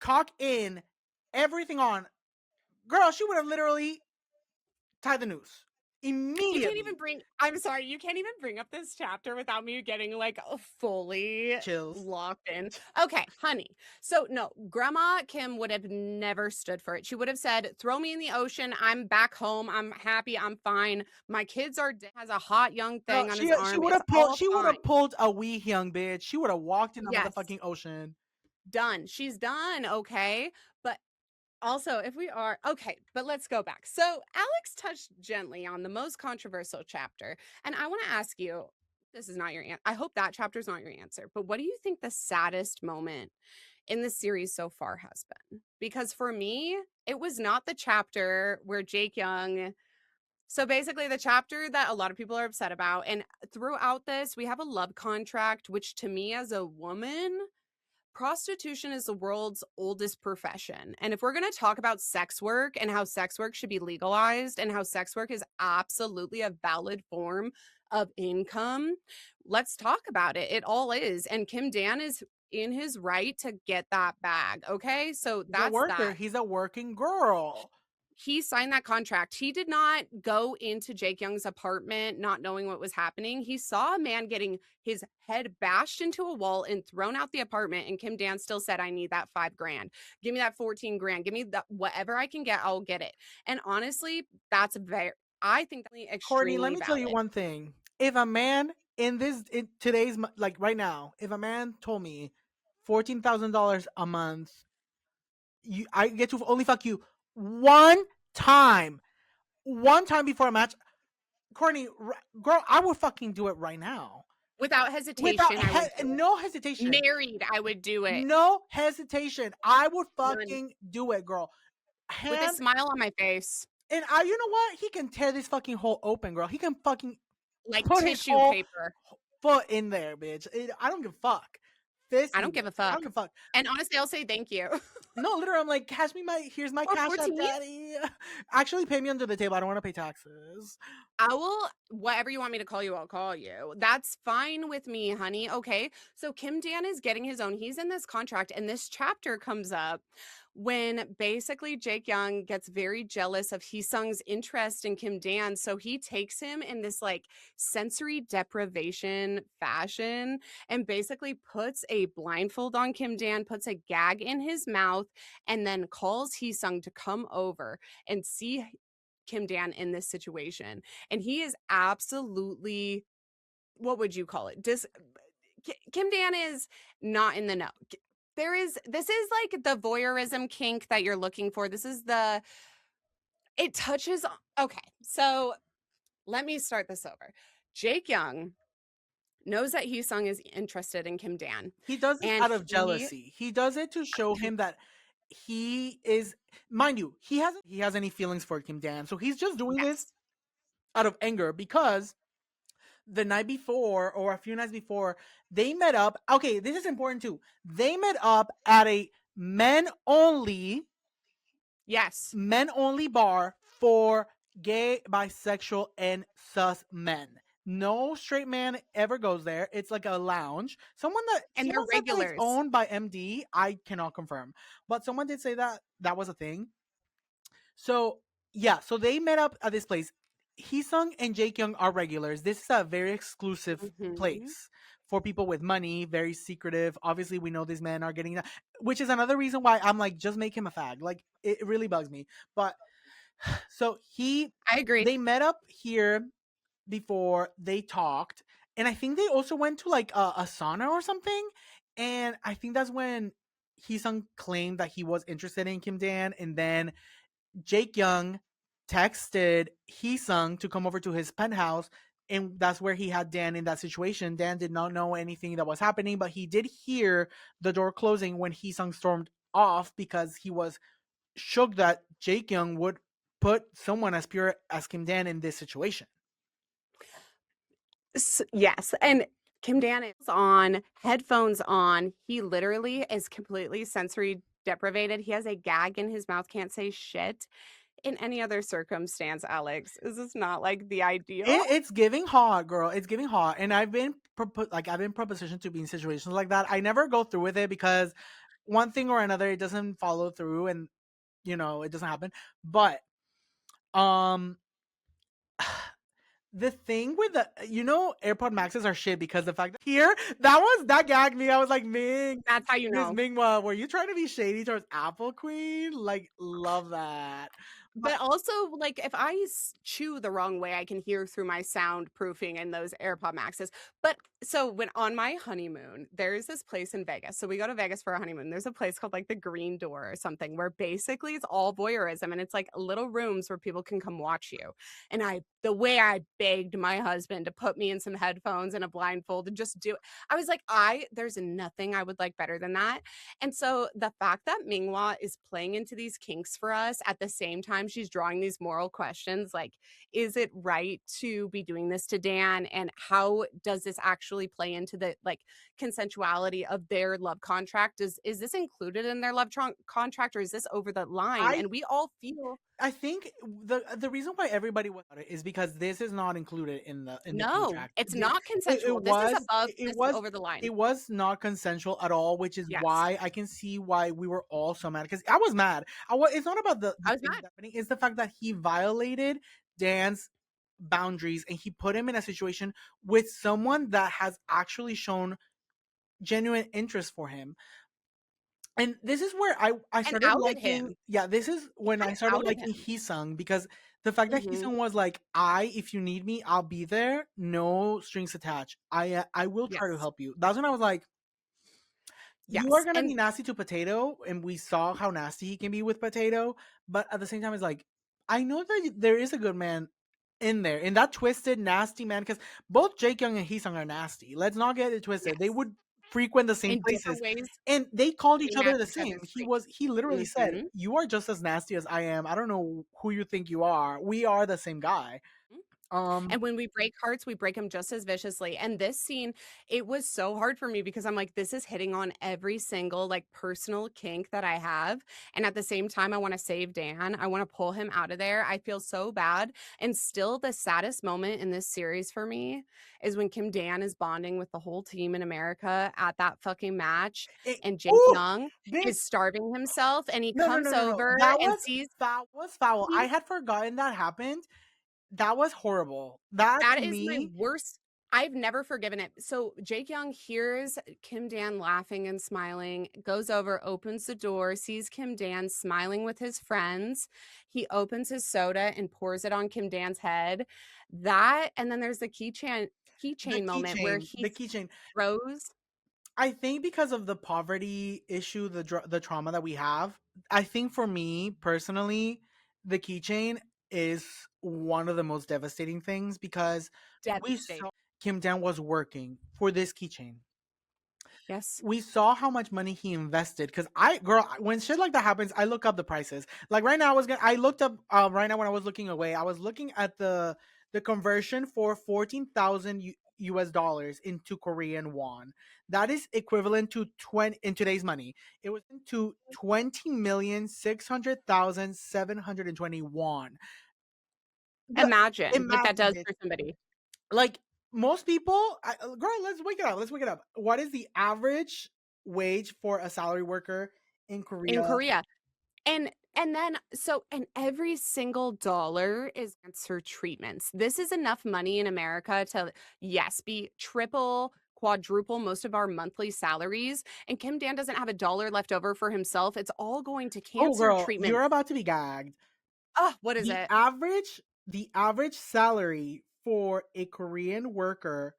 cock in, everything on, girl, she would have literally tied the noose You can't even immediately. bring I'm sorry, you can't even bring up this chapter without me getting, like, fully Chills. locked in. Okay, honey. So, no, Grandma Kim would have never stood for it. She would have said, "Throw me in the ocean. I'm back home. I'm happy. I'm fine. My kids are d has a hot young Girl, thing on his arm. would It's have pulled all she would fine." have pulled a wee young bitch. She would have walked in the Yes, motherfucking ocean. done. She's done, okay? But also, if we are okay, but let's go back. So, Alex touched gently on the most controversial chapter, and I want to ask you this is not your answer. I hope that chapter is not your answer, but what do you think the saddest moment in the series so far has been? Because for me, it was not the chapter where Jake Young. So basically, the chapter that a lot of people are upset about, and throughout this, we have a love contract, which to me as a woman, prostitution is the world's oldest profession. And if we're going to talk about sex work and how sex work should be legalized and how sex work is absolutely a valid form of income, let's talk about it. It all is. And Kim Dan is in his right to get that bag. Okay. So He's a that's worker. that. He's a working girl. He signed that contract. He did not go into Jake Young's apartment not knowing what was happening. He saw a man getting his head bashed into a wall and thrown out the apartment. And Kim Dan still said, I need that 5 grand. Give me that 14 grand. Give me that whatever I can get, I'll get it. And honestly, that's very, I think that's Courtney, let extremely me tell you valid. one thing. If a man in today's like right now, if a man told me $14,000 a month, I get to only fuck you one time, one time before a match, Courtney, girl, I would fucking do it right now Without hesitation, I would do it. no hesitation. Married, I would do it. No hesitation. I would None. fucking do it, girl. With a Hand smile on my face, and you know what? He can tear this fucking hole open, girl. He can fucking like put his tissue whole paper. foot in there, bitch. I don't give a fuck. I Fist me, don't give a bitch. I don't fuck. give a fuck. And honestly, I'll say thank you. No, literally, I'm like, cash me here's my Or cash app, 14. daddy. Actually, pay me under the table. I don't want to pay taxes. I will whatever you want me to call you, I'll call you. That's fine with me, honey. Okay. So Kim Dan is getting his own. He's in this contract, and this chapter comes up when basically Jake Young gets very jealous of Heesung's interest in Kim Dan. So he takes him in this like sensory deprivation fashion and basically puts a blindfold on Kim Dan, puts a gag in his mouth, and then calls Heesung to come over and see Kim Dan in this situation. And he is absolutely, what would you call it? Kim Dan is not in the know. This is like the voyeurism kink that you're looking for. It touches, okay. So let me start this over. Jake Young knows that Sung is interested in Kim Dan, He does this and out of he jealousy. He does it to show him that he is, mind you, he has any feelings for Kim Dan. So he's just doing this yes. out of anger because the night before or a few nights before they met up. Okay, this is important too. They met up at a Yes. men only bar for gay, bisexual, and sus men. No straight man ever goes there. It's like a lounge. And they're Someone said that it's regulars. owned by MD. I cannot confirm, but someone did say that that was a thing. So yeah, so they met up at this place. Heesung and Jake Young are regulars. This is a very exclusive Mhm. place for people with money, very secretive. Obviously, we know these men are getting that, which is another reason why I'm like, just make him a fag. Like, it really bugs me. But so I agree. they met up here before they talked, and I think they also went to like a sauna or something. And I think that's when Heesung claimed that he was interested in Kim Dan, and then Jake Young texted Heesung to come over to his penthouse, and that's where he had Dan in that situation. Dan did not know anything that was happening, but he did hear the door closing when Heesung stormed off because he was shook that Jake Young would put someone as pure as Kim Dan in this situation. Yes, and Kim Dan is on headphones on. He literally is completely sensory deprivated. He has a gag in his mouth, can't say shit. In any other circumstance, Alex, is this not like the ideal? It's giving hot, girl. It's giving hot, and I've been propositioned to be in situations like that. I never go through with it because one thing or another, it doesn't follow through, and it doesn't happen. But um, the thing with the AirPod Maxes are shit because the fact that here that gagged me. I was like, Ming, That's how you Miss know. Mingwa, were you trying to be shady towards Apple Queen? Like, love that. But But also, like, if I chew the wrong way, I can hear through my soundproofing in those AirPod Maxes. But so when on my honeymoon, there's this place in Vegas. So we go to Vegas for a honeymoon. There's a place called like the Green Door or something where basically it's all voyeurism and it's like little rooms where people can come watch you. And the way I begged my husband to put me in some headphones and a blindfold and just do it, I was like, there's nothing I would like better than that. And so the fact that Minghua is playing into these kinks for us at the same time she's drawing these moral questions, like, is it right to be doing this to Dan? And how does this actually play into the like consensuality of their love contract? Is this included in their contract or is this over the line? I And we all feel I think the reason why everybody was on it is because this is not included in the no, contract. it's not It consensual. This is was above, this is over the line. it was not consensual at all, which is Yes, why I can see why we were all so mad because I was mad. It's not about the I was things mad. happening; it's the fact that he violated Dan's boundaries and he put him in a situation with someone that has actually shown genuine interest for him. And this is where I And started outed liking, him. yeah, this is He when kind I of started outed liking him. Heesung because the fact that Hmm. Heesung was like, if you need me, I'll be there, no strings attached. I will try to Yes, help you. That's when I was like, you are yes. gonna And be nasty to Potato, and we saw how nasty he can be with Potato. But at the same time, it's like, I know that there is a good man in there, in that twisted, nasty man. Because both Jake Young and Heesung are nasty. Let's not get it twisted. They yes, would frequent the same in different places, ways, and they called they each other match the each other's same. traits. He literally said, Mhm. "You are just as nasty as I am. I don't know who you think you are. We are the same guy." Um, And when we break hearts, we break them just as viciously. And this scene, it was so hard for me because I'm like, this is hitting on every single like personal kink that I have. And at the same time, I want to save Dan. I want to pull him out of there. I feel so bad. And still, the saddest moment in this series for me is when Kim Dan is bonding with the whole team in America at that fucking match. And Jake oh, Young bitch, is starving himself and he no, no, comes no, no, no. over and sees That was foul. I he had forgotten that happened. That was horrible. That that to is my me, worst. I've never forgiven it. So Jake Young hears Kim Dan laughing and smiling, goes over, opens the door, sees Kim Dan smiling with his friends. He opens his soda and pours it on Kim Dan's head. That, and then there's the keychain moment where the he keychain. throws. I think because of the poverty issue, the trauma that we have, I think for me personally, the keychain is one of the most devastating things because we saw Devastating. Kim Dan was working for this keychain. Yes. We saw how much money he invested because I girl when shit like that happens I look up the prices. Like right now I looked up right now when I was looking away I was looking at the conversion for 14,000 US dollars into Korean won. That is equivalent to 20 in today's money. It was into 20,600,720 won. The Imagine what that imagine, does bitch. for somebody Like most people, girl, let's wake it up. Let's wake it up. What is the average wage for a salary worker in in Korea? Korea. And then and every single dollar is cancer treatments. This is enough money in America to, yes, be triple, quadruple most of our monthly salaries. And Kim Dan doesn't have a dollar left over for himself. It's all going to Oh, cancer girl, treatment. you're about to be gagged. Oh, what is The it? average, the average salary for a Korean worker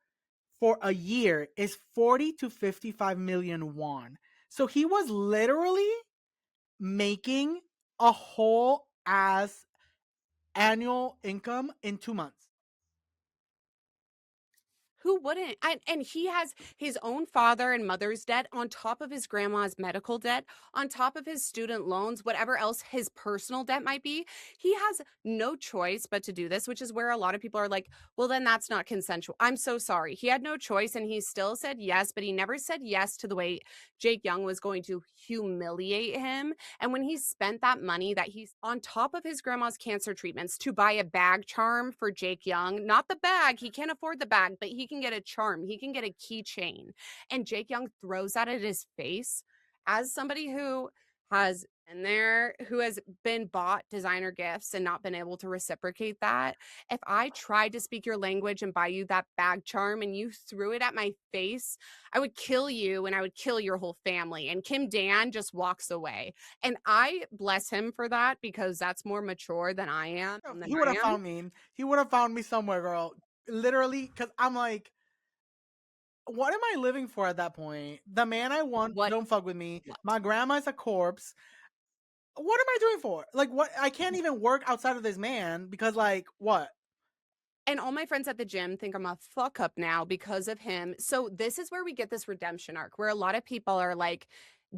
for a year is 40 to 55 million won. So he was literally making a whole ass annual income in 2 months. Who wouldn't? And he has his own father and mother's debt on top of his grandma's medical debt, on top of his student loans, whatever else his personal debt might be. He has no choice but to do this, which is where a lot of people are like, well, then that's not consensual. I'm so sorry. He had no choice and he still said yes, but he never said yes to the way Jake Young was going to humiliate him. And when he spent that money that he's on top of his grandma's cancer treatments to buy a bag charm for Jake Young, not the bag, he can't afford the bag, but he can get a charm, he can get a keychain. And Jake Young throws that at his face as somebody who has been there, who has been bought designer gifts and not been able to reciprocate that. If I tried to speak your language and buy you that bag charm and you threw it at my face, I would kill you and I would kill your whole family. And Kim Dan just walks away. And I bless him for that because that's more mature than I am and than He would I have am. found me. He would have found me somewhere, girl. Literally, because I'm like, what am I living for at that point? The man I want What don't fuck with me. what? My grandma's a corpse. What am I doing for? Like, what? I can't even work outside of this man because, like, what? And all my friends at the gym think I'm a fuck up now because of him. So this is where we get this redemption arc where a lot of people are like,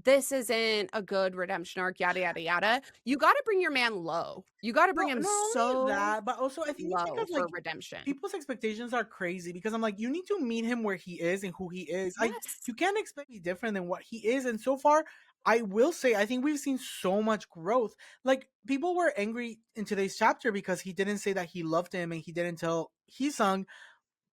this isn't a good redemption arc, yada, yada, yada. You got to bring your man low. You got to bring No, him not only so that, but also I think it's low because for like redemption. people's expectations are crazy because I'm like, you need to meet him where he is and who he is. Yes. You can't expect to be different than what he is. And so far, I will say I think we've seen so much growth. Like people were angry in today's chapter because he didn't say that he loved him and he didn't tell he sung,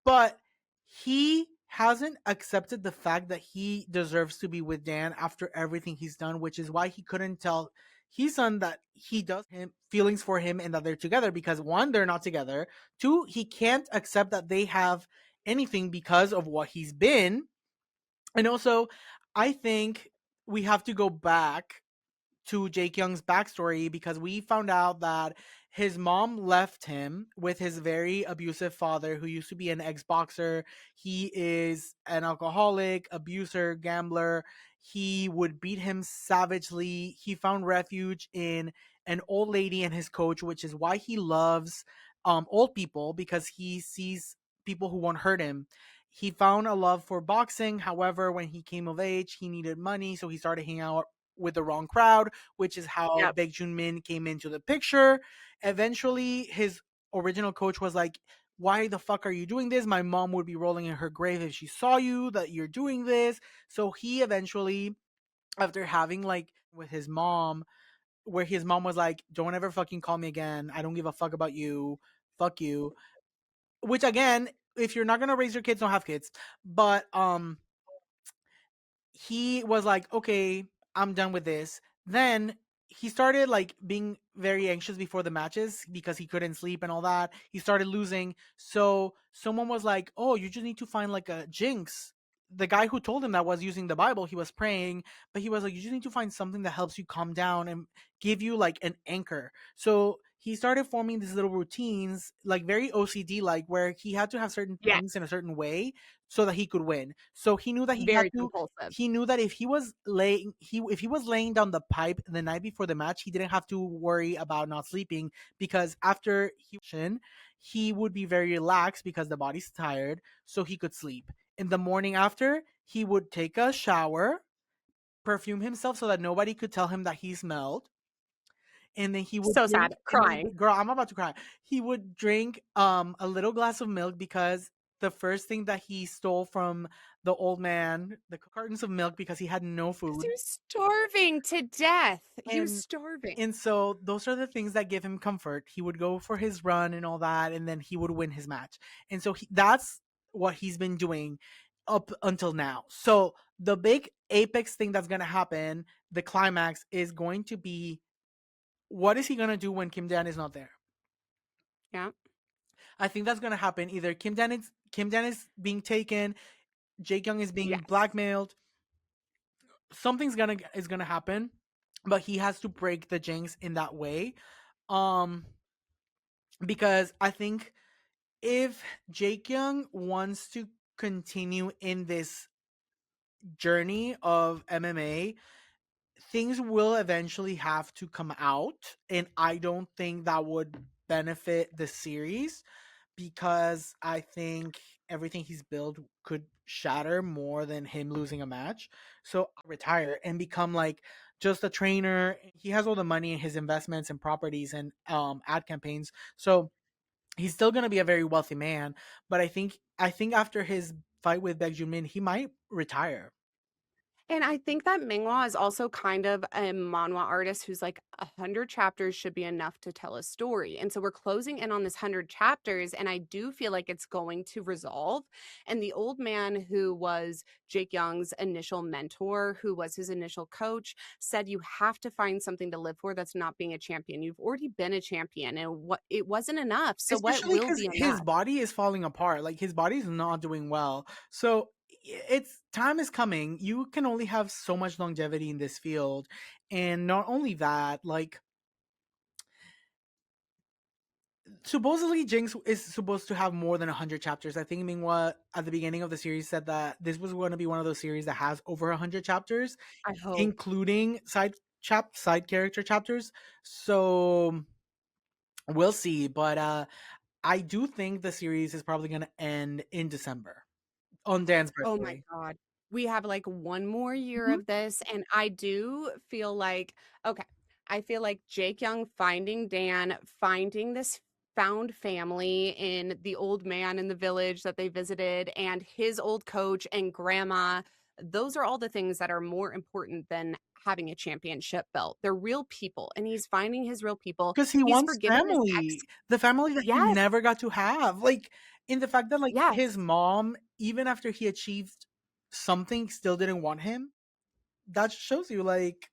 but he hasn't accepted the fact that he deserves to be with Dan after everything he's done, which is why he couldn't tell his son that he does him feelings for him and that they're together because one, they're not together. Two, he can't accept that they have anything because of what he's been. And also, I think we have to go back to Jake Young's backstory because we found out that his mom left him with his very abusive father who used to be an ex-boxer. He is an alcoholic, abuser, gambler. He would beat him savagely. He found refuge in an old lady and his coach, which is why he loves old people because he sees people who won't hurt him. He found a love for boxing. However, when he came of age, he needed money, so he started hanging out with the wrong crowd, which is how Yep. Baek Jun Min came into the picture. Eventually, his original coach was like, "Why the fuck are you doing this? My mom would be rolling in her grave if she saw you that you're doing this." So he eventually, after having like with his mom, where his mom was like, "Don't ever fucking call me again. I don't give a fuck about you. Fuck you." Which again, if you're not gonna raise your kids, don't have kids. But he was like, okay, I'm done with this. Then he started like being very anxious before the matches because he couldn't sleep and all that. He started losing. So someone was like, oh, you just need to find like a Jinx. The guy who told him that was using the Bible, he was praying, but he was like, you just need to find something that helps you calm down and give you like an anchor. So he started forming these little routines, like very OCD like, where he had to have certain Yes, things in a certain way so that he could win. So he knew that he had very to compulsive. he knew that if he was laying down the pipe the night before the match, he didn't have to worry about not sleeping, because after he would be very relaxed because the body's tired, so he could sleep. In the morning after, he would take a shower, perfume himself so that nobody could tell him that he smelled, and then he would So drink, sad, and then, crying. girl, I'm about to cry. He would drink a little glass of milk, because the first thing that he stole from the old man, the cartons of milk, because he had no 'Cause he food. was starving to death. He was and starving. and so those are the things that give him comfort. He would go for his run and all that, and then he would win his match. And so that's what he's been doing up until now. So the big apex thing that's going to happen, the climax, is going to be, what is he going to do when Kim Dan is not there? Yeah. I think that's going to happen. Either Kim Dan is being taken, Jake Young is being Yes. blackmailed, something's gonna is gonna happen, but he has to break the jinx in that way. um because I think if Jake Young wants to continue in this journey of MMA, things will eventually have to come out, and I don't think that would benefit the series, because I think everything he's built could shatter more than him losing a match. So I'll retire and become like just a trainer. He has all the money in his investments and properties and ad campaigns. So he's still gonna be a very wealthy man. But I think after his fight with Baek Junmin, he might retire. And I think that Mingwa is also kind of a manhwa artist who's like 100 chapters should be enough to tell a story. And so we're closing in on this 100 chapters, and I do feel like it's going to resolve. And the old man who was Jake Young's initial mentor, who was his initial coach, said you have to find something to live for that's not being a champion. You've already been a champion, and what it wasn't enough. So what Especially will because be his enough? body is falling apart. Like, his body's not doing well. So it's time is coming. You can only have so much longevity in this field. And not only that, like, supposedly Jinx is supposed to have more than 100 chapters. I think Mingwa at the beginning of the series said that this was going to be one of those series that has over 100 chapters, I hope. including side character chapters. So we'll see. But I do think the series is probably going to end in December on Dan's Oh my birthday. god. We have, like, 1 more year Mhm. of this, and I do feel like okay, I feel like Jake Young finding Dan, finding this found family in the old man in the village that they visited, and his old coach and grandma, those are all the things that are more important than having a championship belt. They're real people, and he's finding his real people. Because he He's wants forgiven his ex. family, the family that he Yes, never got to have. Like, in the fact that, like, his yes. mom, even after he achieved something, still didn't want him. That shows you, like,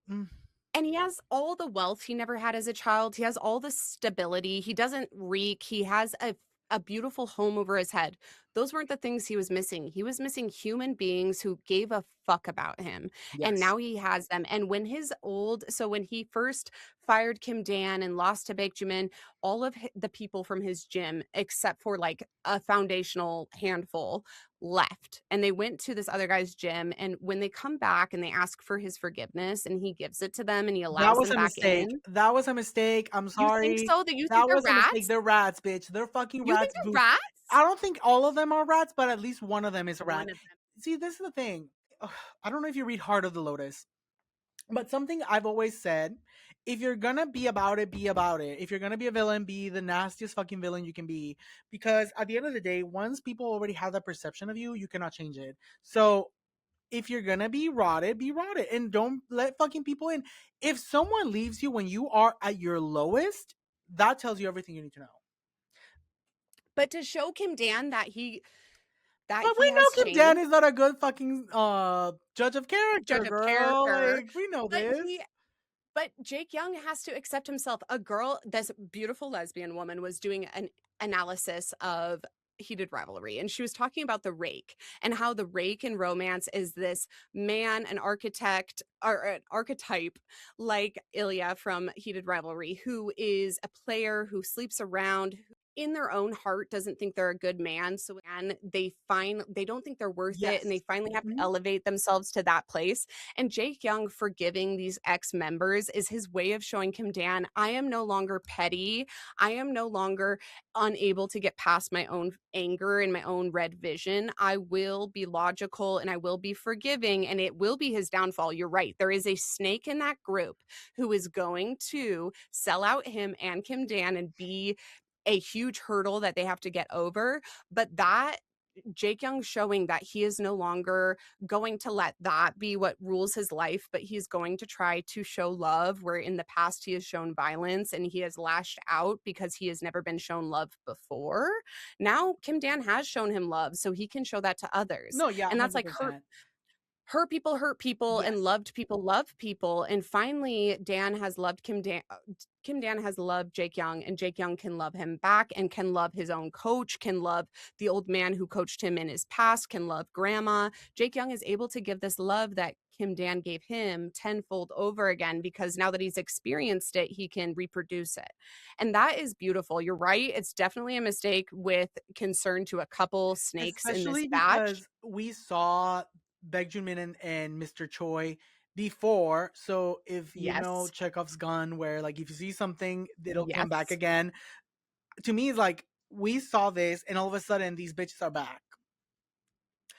mm, And he has all the wealth he never had as a child. He has all the stability. He doesn't reek. He has a beautiful home over his head. Those weren't the things he was missing. He was missing human beings who gave a fuck about him. And yes. now he has them. And when his old, so when he first fired Kim Dan and lost to Baekjumin, all of the people from his gym, except for like a foundational handful, left and they went to this other guy's gym, and when they come back and they ask for his forgiveness and he gives it to them and he That allows was them a back mistake. in. That was a mistake. I'm You think sorry. so? That you think That they're was a mistake. rats? They're rats, bitch. They're fucking You think rats, they're boo. rats? I don't think all of them are rats, but at least one of them is a rat. One of them. See, this is the thing. Ugh, I don't know if you read Heart of the Lotus, but something I've always said, if you're gonna be about it, be about it. If you're gonna be a villain, be the nastiest fucking villain you can be. Because at the end of the day, once people already have that perception of you, you cannot change it. So if you're gonna be rotted, and don't let fucking people in. If someone leaves you when you are at your lowest, that tells you everything you need to know. But to show Kim Dan that But he we know has Kim Dan changed, is not a good fucking judge of judge character, of girl. character, Like, we know but this. he but Jake Young has to accept himself. A girl, this beautiful lesbian woman, was doing an analysis of Heated Rivalry, and she was talking about the rake and how the rake in romance is this man, an architect or an archetype like Ilya from Heated Rivalry, who is a player who sleeps around, in their own heart doesn't think they're a good man, so and they don't think they're worth it, and they Yes. finally have to Mhm. elevate themselves to that place. And Jake Young forgiving these ex-members is his way of showing Kim Dan, I am no longer petty, I am no longer unable to get past my own anger and my own red vision. I will be logical and I will be forgiving, and it will be his downfall. You're right. There is a snake in that group who is going to sell out him and Kim Dan and be a huge hurdle that they have to get over. But that Jake Young showing that he is no longer going to let that be what rules his life, but he's going to try to show love where in the past he has shown violence and he has lashed out because he has never been shown love before. Now Kim Dan has shown him love, so he can show that to others. No, yeah, And that's like 100%. hurt people and Yes. loved people love people, and finally Dan has loved Kim Dan has loved Jake Young, and Jake Young can love him back and can love his own coach, can love the old man who coached him in his past, can love grandma. Jake Young is able to give this love that Kim Dan gave him tenfold over again, because now that he's experienced it, he can reproduce it. And that is beautiful. You're right. It's definitely a mistake with concern to a couple snakes in this Especially batch. because we saw Baek Junmin and Mr. Choi before. So if you know Yes. Chekhov's gun, where like if you see something, it'll come back Yes. again. To me, it's like we saw this, and all of a sudden these bitches are back.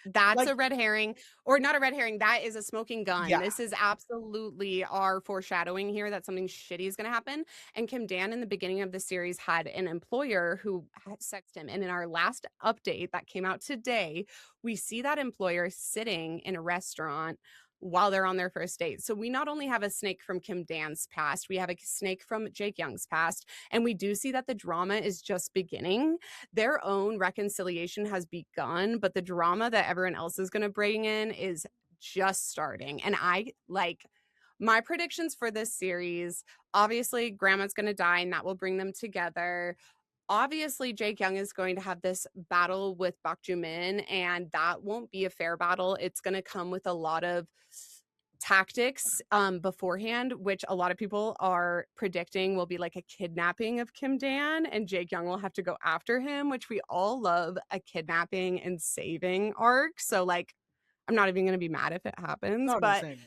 That's Like, a red herring, or not a red herring, that is a smoking gun. yeah, This is absolutely our foreshadowing here that something shitty is gonna happen, and Kim Dan in the beginning of the series had an employer who had sexed him, and in our last update that came out today, we see that employer sitting in a restaurant while they're on their first date. So we not only have a snake from Kim Dan's past, we have a snake from Jake Young's past, and we do see that the drama is just beginning. Their own reconciliation has begun, but the drama that everyone else is going to bring in is just starting. And I like my predictions for this series. Obviously, Grandma's going to die, and that will bring them together. Obviously, Jake Young is going to have this battle with Bak Min, and that won't be a fair battle. It's going to come with a lot of tactics beforehand, which a lot of people are predicting will be like a kidnapping of Kim Dan, and Jake Young will have to go after him, which we all love a kidnapping and saving arc. So like I'm not even going to be mad if it happens, no, no, but same.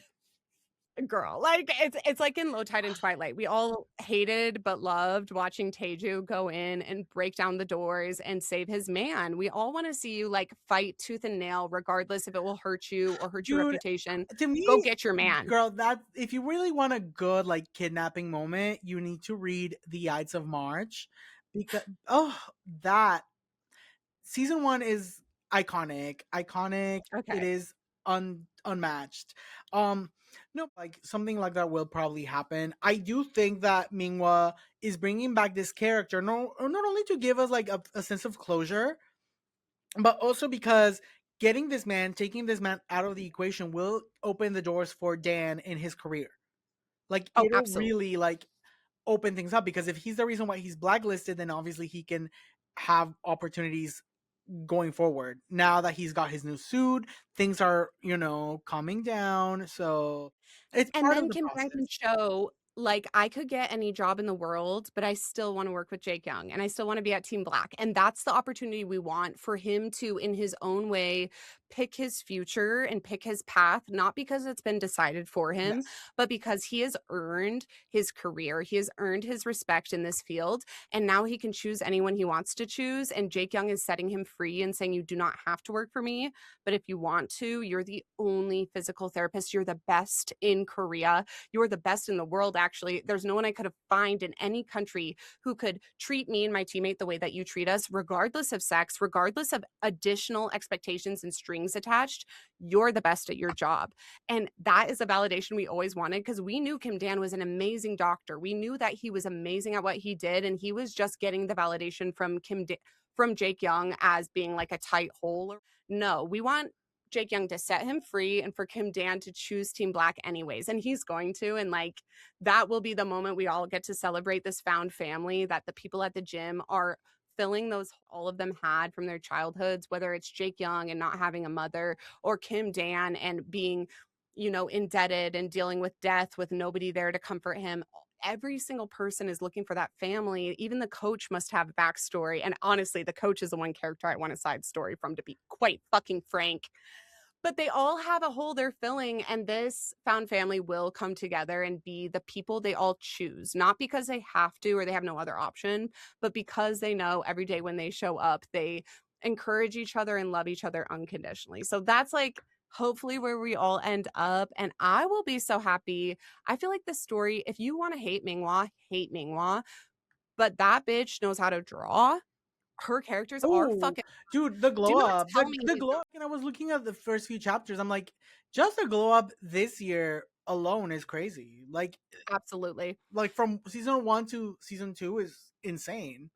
girl, like it's like in Low Tide and Twilight. We all hated but loved watching Teju go in and break down the doors and save his man. We all want to see you like fight tooth and nail, regardless if it will hurt you or hurt your Dude, reputation. to Go me, get your man. girl, that if you really want a good like kidnapping moment, you need to read The Ides of March, because oh, that season one is iconic. Iconic. It Okay. is unmatched. No, like something like that will probably happen. I do think that Minghua is bringing back this character, no, not only to give us like a sense of closure, but also because getting this man, taking this man out of the equation, will open the doors for Dan in his career. Like Oh, it'll absolutely. really like open things up, because if he's the reason why he's blacklisted, then obviously he can have opportunities going forward. Now that he's got his new suit, things are, calming down. So it's And part of then the Kim Dan can process. show, like, I could get any job in the world, but I still want to work with Jake Young and I still want to be at Team Black. And that's the opportunity we want for him to, in his own way, pick his future and pick his path, not because it's been decided for him, Yes. but because he has earned his career. He has earned his respect in this field. And now he can choose anyone he wants to choose. And Jake Young is setting him free and saying, you do not have to work for me, but if you want to, you're the only physical therapist. You're the best in Korea. You're the best in the world, actually. There's no one I could have find in any country who could treat me and my teammate the way that you treat us, regardless of sex, regardless of additional expectations and strings attached. You're the best at your job. And that is a validation we always wanted, because we knew Kim Dan was an amazing doctor. We knew that he was amazing at what he did, and he was just getting the validation from from Jake Young as being like a tight hole. No, we want Jake Young to set him free and for Kim Dan to choose Team Black anyways. And he's going to. And like that will be the moment we all get to celebrate this found family, that the people at the gym are filling those all of them had from their childhoods, whether it's Jake Young and not having a mother, or Kim Dan and being, indebted and dealing with death with nobody there to comfort him. Every single person is looking for that family. Even the coach must have a backstory. And honestly, the coach is the one character I want a side story from, to be quite fucking frank. But they all have a hole they're filling, and this found family will come together and be the people they all choose, not because they have to or they have no other option, but because they know every day when they show up, they encourage each other and love each other unconditionally. So that's like hopefully where we all end up. And I will be so happy. I feel like this story, if you want to hate Mingwa, but that bitch knows how to draw. Her characters are Oh, fucking. dude, the Do glow not up, tell me the glow up. And I was looking at the first few chapters. I'm like, just the glow up this year alone is crazy. absolutely. From season 1 to season 2 is insane.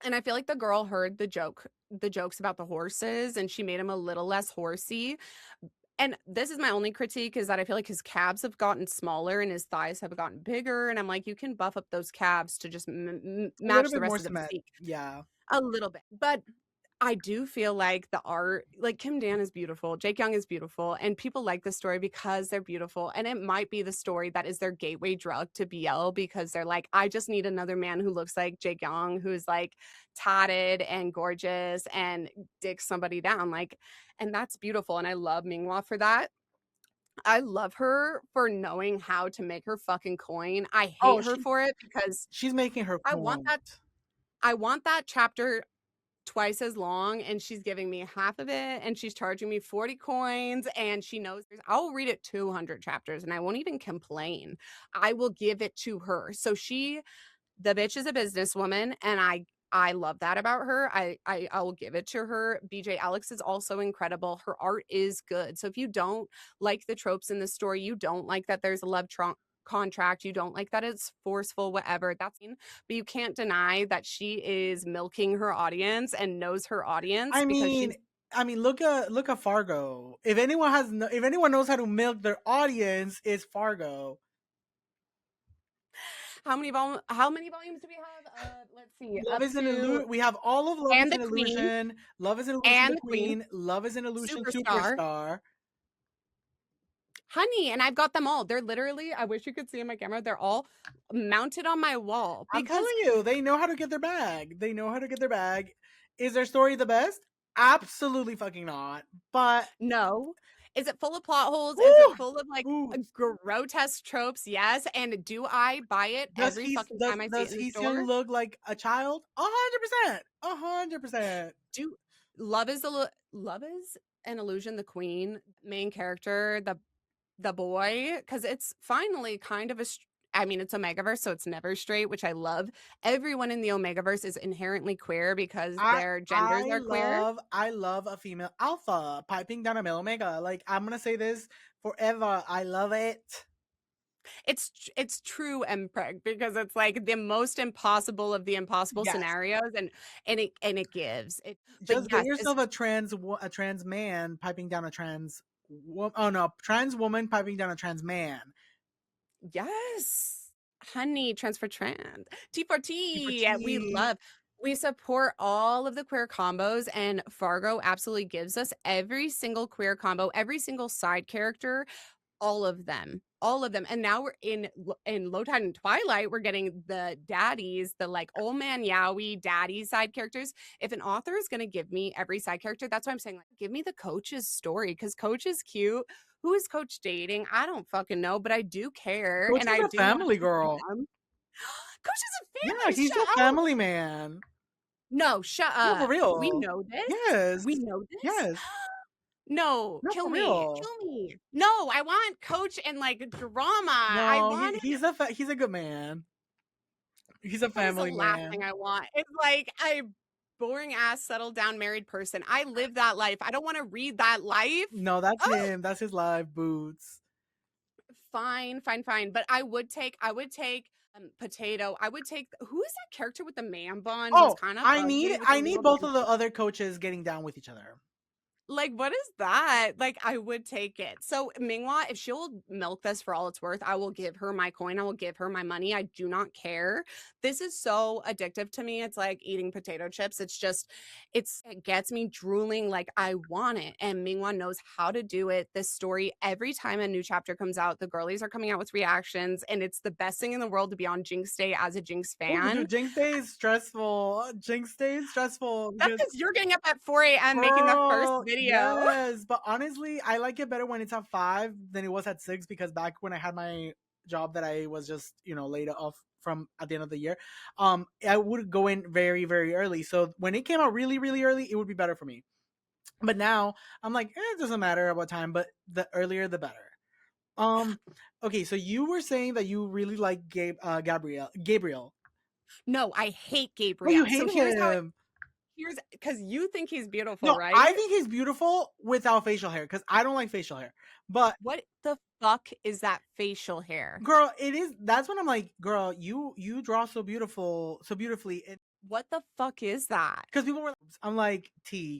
And I feel like the girl heard the jokes about the horses, and she made him a little less horsey. And this is my only critique, is that I feel like his calves have gotten smaller and his thighs have gotten bigger. And I'm like, you can buff up those calves to just A little match the bit more rest of the cement. physique Yeah. a little bit. But I do feel like the art, like Kim Dan is beautiful, Jake Young is beautiful, and people like the story because they're beautiful. And it might be the story that is their gateway drug to BL, because they're like, I just need another man who looks like Jake Young, who's like tatted and gorgeous and dicks somebody down. Like, and that's beautiful. And I love Minghua for that. I love her for knowing how to make her fucking coin. I Oh, hate her for it because she's making her I want point. that. I want that chapter twice as long, and she's giving me half of it, and she's charging me 40 coins, and she knows I'll read it 200 chapters and I won't even complain. I will give it to her. So the bitch is a businesswoman, and I love that about her. I will give it to her. BJ Alex is also incredible. Her art is good. So if you don't like the tropes in the story, you don't like that there's a contract, you don't like that it's forceful, whatever, that's mean. But you can't deny that she is milking her audience and knows her audience I because mean, she's look at Fargo. If anyone knows how to milk their audience, it's Fargo. how many volumes do we have? Let's see. Love Up is an to illusion. We have all of Love is and an the Queen Illusion. Love is an Illusion. and The the Queen, Queen. Love is an Illusion. Superstar. Superstar. Honey, and I've got them all. They're literally, I wish you could see in my camera, they're all mounted on my wall I'm because telling you, they know how to get their bag. They know how to get their bag. Is their story the best? Absolutely fucking not. But no. Is it full of plot holes? Is it woo, full of like boots. grotesque tropes? Yes. And do I buy it every fucking time I see it Does in the he still store? look like a child? 100%. 100%. Do love is an illusion, the queen, main character, the boy, because it's finally kind of I mean, it's Omegaverse, so it's never straight, which I love. Everyone in the Omegaverse is inherently queer because their genders are queer. I love a female alpha piping down a male omega. Like, I'm gonna say this forever. I love it. It's true mpreg because it's like the most impossible of the impossible Yes. scenarios, and it gives it. But Just get yes, yourself a trans man piping down a oh no, trans woman piping down a trans man. yes, honey, trans for trans, T for T for T. T. We support all of the queer combos, and Fargo absolutely gives us every single queer combo, every single side character, all of them. And now we're in Low Tide and Twilight, we're getting the daddies, the like old man yaoi daddy side characters. If an author is going to give me every side character, that's why I'm saying, like, give me the coach's story, because coach is cute. Who is coach dating? I don't fucking know, but I do care, Coach and is I a do want family to support girl. them. Coach is a Yeah, family. he's a Shut up. family man. No, shut No, for up. We real. know this. Yes. We know this. Yes. No, No, kill for me. real. Kill me. No, I want coach and like drama. I No, want he's a good man. He's a That is the family last man. thing I want. It's like a boring ass settled down married person. I live that life. I don't want to read that life. No, that's Oh, him. That's his live boots. fine, fine, fine. But I would take potato. I would take who is that character with the man bun who's Oh, kind of ugly with a I need little both bit. of the other coaches getting down with each other. Like, what is that? Like, I would take it. So, Mingwa, if she'll milk this for all it's worth, I will give her my coin. I will give her my money. I do not care. This is so addictive to me. It's like eating potato chips. It's just, it gets me drooling. Like, I want it. And Mingwa knows how to do it. This story, every time a new chapter comes out, the girlies are coming out with reactions. And it's the best thing in the world to be on Jinx Day as a Jinx Oh, fan. dude, Jinx Day is stressful. Jinx Day is stressful That's because because you're getting up at 4 a.m. making the first girl, video. yes. But honestly, I like it better when it's at 5 than it was at 6 because back when I had my job that I was just, laid off from at the end of the year, I would go in very, very early. So when it came out really, really early, it would be better for me. But now I'm like, it doesn't matter what time, but the earlier the better. Um, okay, so you were saying that you really like Gabriel. No, I hate Oh, you Gabriel. So hate here's how him. here's because you think he's beautiful, No, I right? think he's beautiful without facial hair because I don't like facial hair. But What the fuck is that facial hair? girl, it is. That's when I'm like, girl, you draw so beautifully. What the fuck is that? Because people were, I'm like,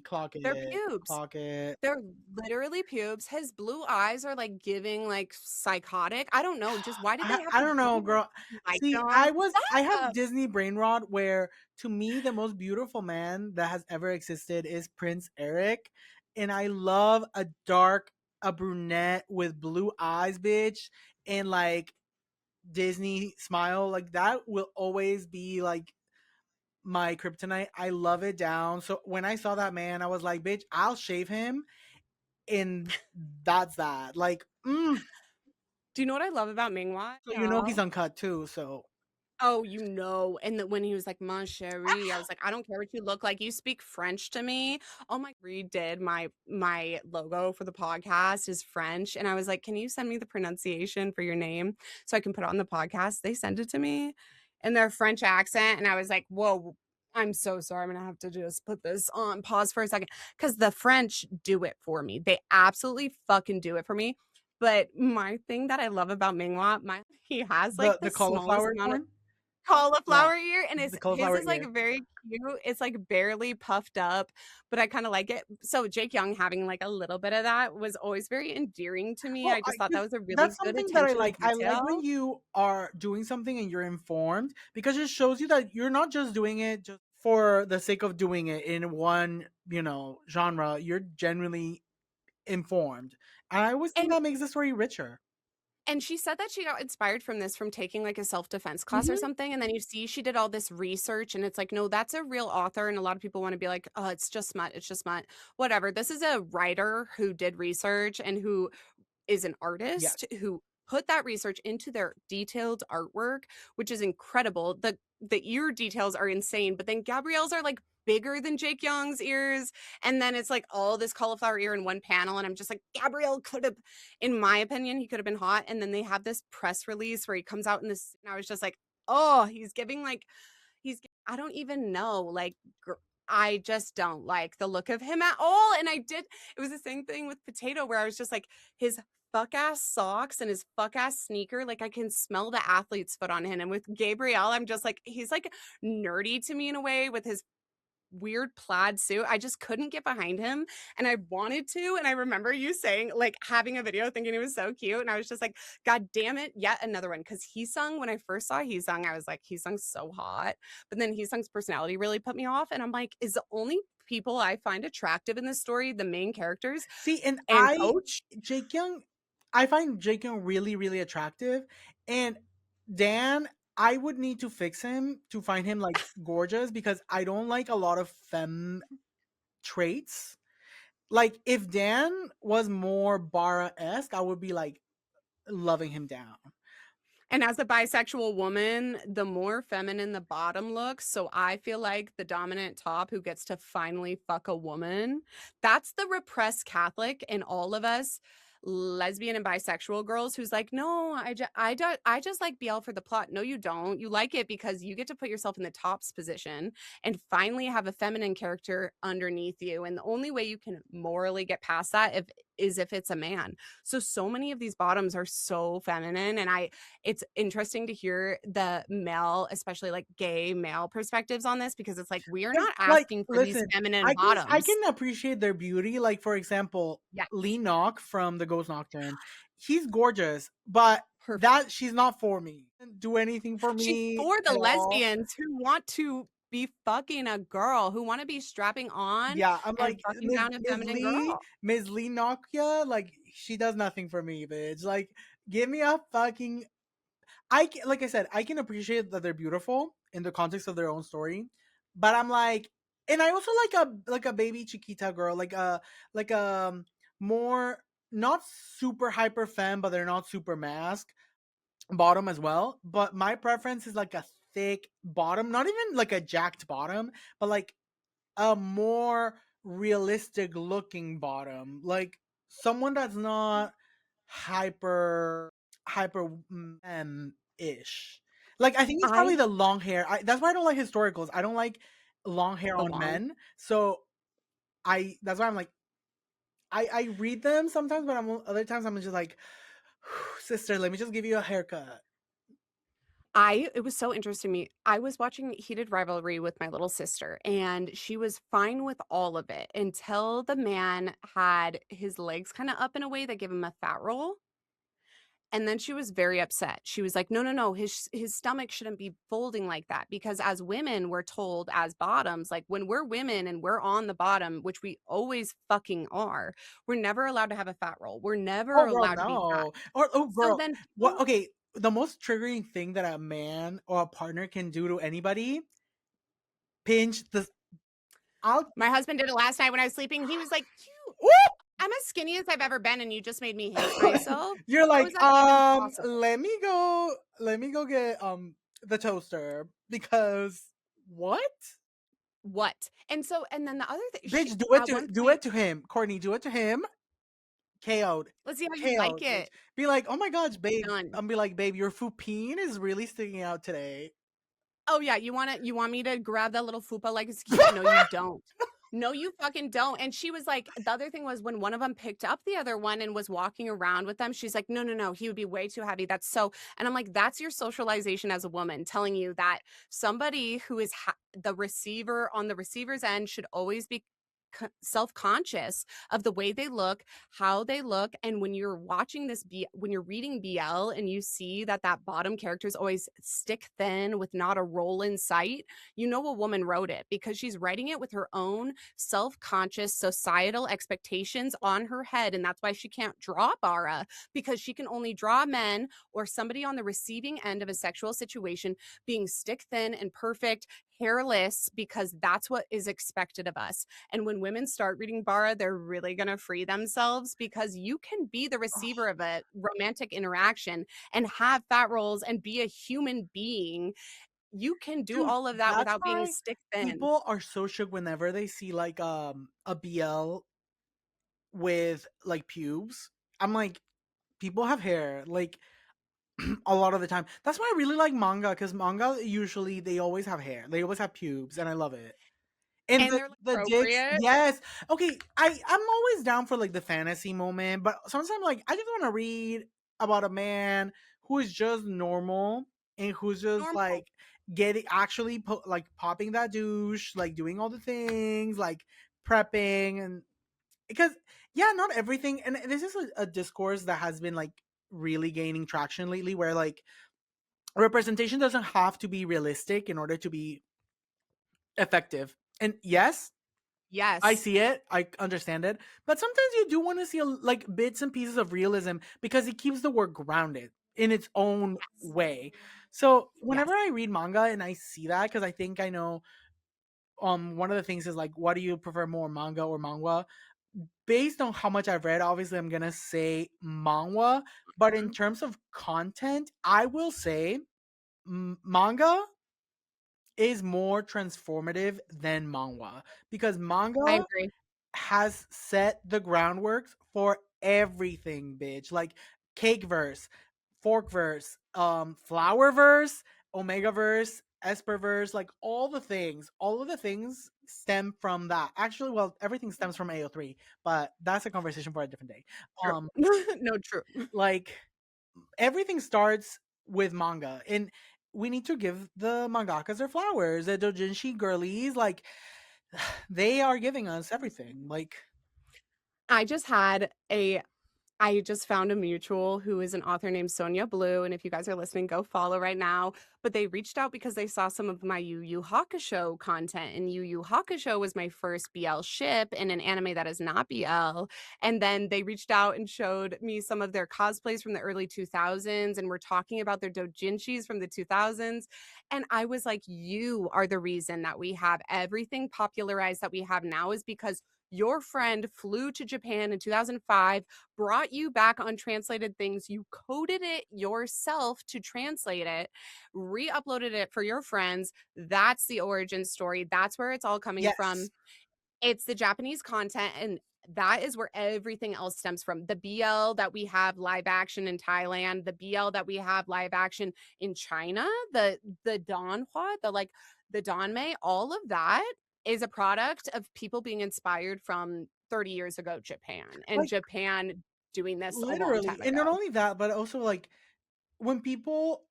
clock They're it, pubes. clock it. They're literally pubes. His blue eyes are like giving like psychotic. I don't know. Just why did they have I to don't give know, him like girl. light See, on? I have Stop. Disney brain rot where to me the most beautiful man that has ever existed is Prince Eric, and I love a brunette with blue eyes, bitch, and like Disney smile. Like that will always be like my kryptonite. I love it down. So when I saw that man, I was like, bitch, I'll shave him, and that's that. Like, Do you know what I love about Mingwa? so he's Y'all? uncut too. So Oh, and then when he was like, "Ma chérie," I was like, "I don't care what you look like. You speak French to me." Oh my redid my logo for the podcast is French, and I was like, "Can you send me the pronunciation for your name so I can put it on the podcast?" They sent it to me in their French accent, and I was like, "Whoa, I'm so sorry. I'm gonna have to just put this on pause for a second because the French do it for me. They absolutely fucking do it for me." But my thing that I love about Mingwa, he has like the the smallest cauliflower amount of one. Yeah, cauliflower ear, and the his cauliflower is, like, ear. very cute. It's, like, barely puffed up, but I kinda like it. So Jake Young having, like, a little bit of that was always very endearing to me. Well, I just thought that was a really that's good something that I attention to like. I like when detail. you are doing something and you're informed because it shows you that you're not just doing it just for the sake of doing it in one, genre. You're genuinely informed. And I always think And that makes the story richer. she said that she got inspired from this from taking, like, a self-defense class or Hmm. something, and then you see she did all this research, and it's like, "No, that's a real author," and a lot of people wanna be like, "Oh, it's just smut, it's just smut." Whatever. This is a writer who did research and who is an artist Yes. who put that research into their detailed artwork, which is incredible. The ear details are insane, but then Gabrielle's are like bigger than Jake Young's ears. And then it's like all this cauliflower ear in one panel. And I'm just like, Gabrielle could have, in my opinion, he could have been hot. And then they have this press release where he comes out in this, and I was just like, oh, he's giving like I don't even know, like, I just don't like the look of him at all, and it was the same thing with Potato where I was just like, his fuck ass socks and his fuck ass sneaker, like, I can smell the athlete's foot on him, and with Gabriel, I'm just like, he's, like, nerdy to me in a way with his weird plaid suit. I just couldn't get behind him and I wanted to. And I remember you saying, like, having a video thinking he was so cute. And I was just like, God damn it, yet another one. Cause he sung, when I first saw he sung, I was like, he sung so hot. But then he sung's personality really put me off. And I'm like, is the only people I find attractive in this story the main characters See, and and Coach? Jake Young, I find Jake Young really, really attractive. And Dan, I would need to fix him to find him like gorgeous because I don't like a lot of femme traits. Like if Dan was more Bara esque, I would be like loving him down. And as a bisexual woman, the more feminine the bottom looks, so I feel like the dominant top who gets to finally fuck a woman, that's the repressed Catholic in all of us lesbian and bisexual girls who's like, "No, I just like BL for the plot." No, you don't. You like it because you get to put yourself in the tops position and finally have a feminine character underneath you. And the only way you can morally get past that is if it's a man. So many of these bottoms are so feminine, and I it's interesting to hear the male, especially like gay male perspectives on this because it's like we are 'Cause, not like, asking for these listen, feminine I can bottoms. appreciate their beauty, like, for example, Yes, Lee Knock from The Ghost Nocturne. He's gorgeous, but perfect. that she's not for me. Doesn't do anything for She's me for the at all. lesbians who want to be fucking a girl, who wanna be strapping on Yeah, I'm and like, fucking Miss down a Miss feminine Lee girl. Miss Lee Nokia, like, she does nothing for me, bitch. Like, give me a fucking like I said, I can appreciate that they're beautiful in the context of their own story, but I'm like, and I also like a baby Chiquita girl, like a more not super hyper femme, but they're not super mask bottom as well. But my preference is like a thick bottom, not even like a jacked bottom, but like a more realistic looking bottom, like someone that's not hyper ish. Like I think it's probably I the long hair. That's why I don't like historicals. I don't like long hair the on long men. So I that's why I'm like I read them sometimes, but other times I'm just like, sister, let me just give you a haircut. I it was so interesting to me. I was watching Heated Rivalry with my little sister, and she was fine with all of it until the man had his legs kinda up in a way that gave him a fat roll. And then she was very upset. She was like, "No, no, no, his stomach shouldn't be folding like that," because as women, we're told as bottoms, like, when we're women and we're on the bottom, which we always fucking are, we're never allowed to have a fat roll. We're never Oh girl, allowed to be fat. no. Or oh So girl, then what people okay, the most triggering thing that a man or a partner can do to anybody, pinch the I'll my husband did it last night when I was sleeping. He was like, "You Woo! I'm as skinny as I've ever been, and you just made me hate myself." You're How is like, that even possible? let me go get the toaster because what? What? And then the other thing she Bitch, at one do point it to him. Courtney, do it to him. KO'd. let's see how you like KO'd, bitch. it. Be like, oh my gosh, babe. Done. I'm be like, babe, your fupine is really sticking out today. Oh, yeah, you want me to grab that little fupa like it's cute? No, you don't. No, you fucking don't, and she was like the other thing was when one of them picked up the other one and was walking around with them, she's like, "No, no, no, he would be way too heavy, that's so." And I'm like, "That's your socialization as a woman telling you that somebody who is the receiver on the receiver's end should always be self-conscious of the way they look, how they look, and when you're watching when you're reading BL and you see that that bottom character is always stick thin with not a roll in sight, you know a woman wrote it because she's writing it with her own self-conscious societal expectations on her head, and that's why she can't draw Bara because she can only draw men or somebody on the receiving end of a sexual situation being stick thin and perfect, hairless, because that's what is expected of us. And when women start reading Bara, they're really going to free themselves because you can be the receiver of a romantic interaction and have fat rolls and be a human being. You can do Dude, all of that that's without being why stick thin. people are so shook whenever they see like a BL with like pubes. I'm like, people have hair. Like a lot of the time. That's why I really like manga because manga usually they always have hair. They always have pubes, and I love it. And And they're the dicks, appropriate. yes. Okay, I'm always down for like the fantasy moment, but sometimes I'm like I just want to read about a man who is just normal and who's just Normal. like getting actually like popping that douche, like doing all the things, like prepping and because yeah, not everything. And this is a discourse that has been like really gaining traction lately, where like representation doesn't have to be realistic in order to be effective. And yes, I Yes. see it. I understand it. But sometimes you do want to see like bits and pieces of realism because it keeps the work grounded in its own Yes. way. So Yes. whenever I read manga and I see that, because I think I know one of the things is like what do you prefer more, manga or manhwa? Based on how much I've read, obviously I'm gonna say manhwa. But in Mhm. terms of content, I will say manga is more transformative than manhwa because I manga agree. has set the groundwork for everything, bitch. Like cake verse, fork verse, flower verse, omega verse. Esperverse, like all of the things stem from that. Actually, well, everything stems from AO3, but that's a conversation for a different day. True. Um, No, true. like everything starts with manga, and we need to give the mangakas their flowers. The doujinshi girlies, like they are giving us everything. Like I just had a I just found a mutual who is an author named Sonia Blue, and if you guys are listening, go follow right now. But they reached out because they saw some of my Yu Yu Hakusho content, and Yu Yu Hakusho was my first BL ship in an anime that is not BL. And then they reached out and showed me some of their cosplays from the early 2000s, and we're talking about their doujinshis from the 2000s. And I was like, you are the reason that we have everything popularized that we have now is because your friend flew to Japan in 2005, brought you back untranslated things. You coded it yourself to translate it, re uploaded it for your friends. That's the origin story. That's where it's all coming yes, from. It's the Japanese content. And that is where everything else stems from. The BL that we have live action in Thailand, the BL that we have live action in China, the Donghua, the Donmei, all of that is a product of people being inspired from 30 years ago Japan and like Japan doing this a long literally, time and not ago. only that, but also like when people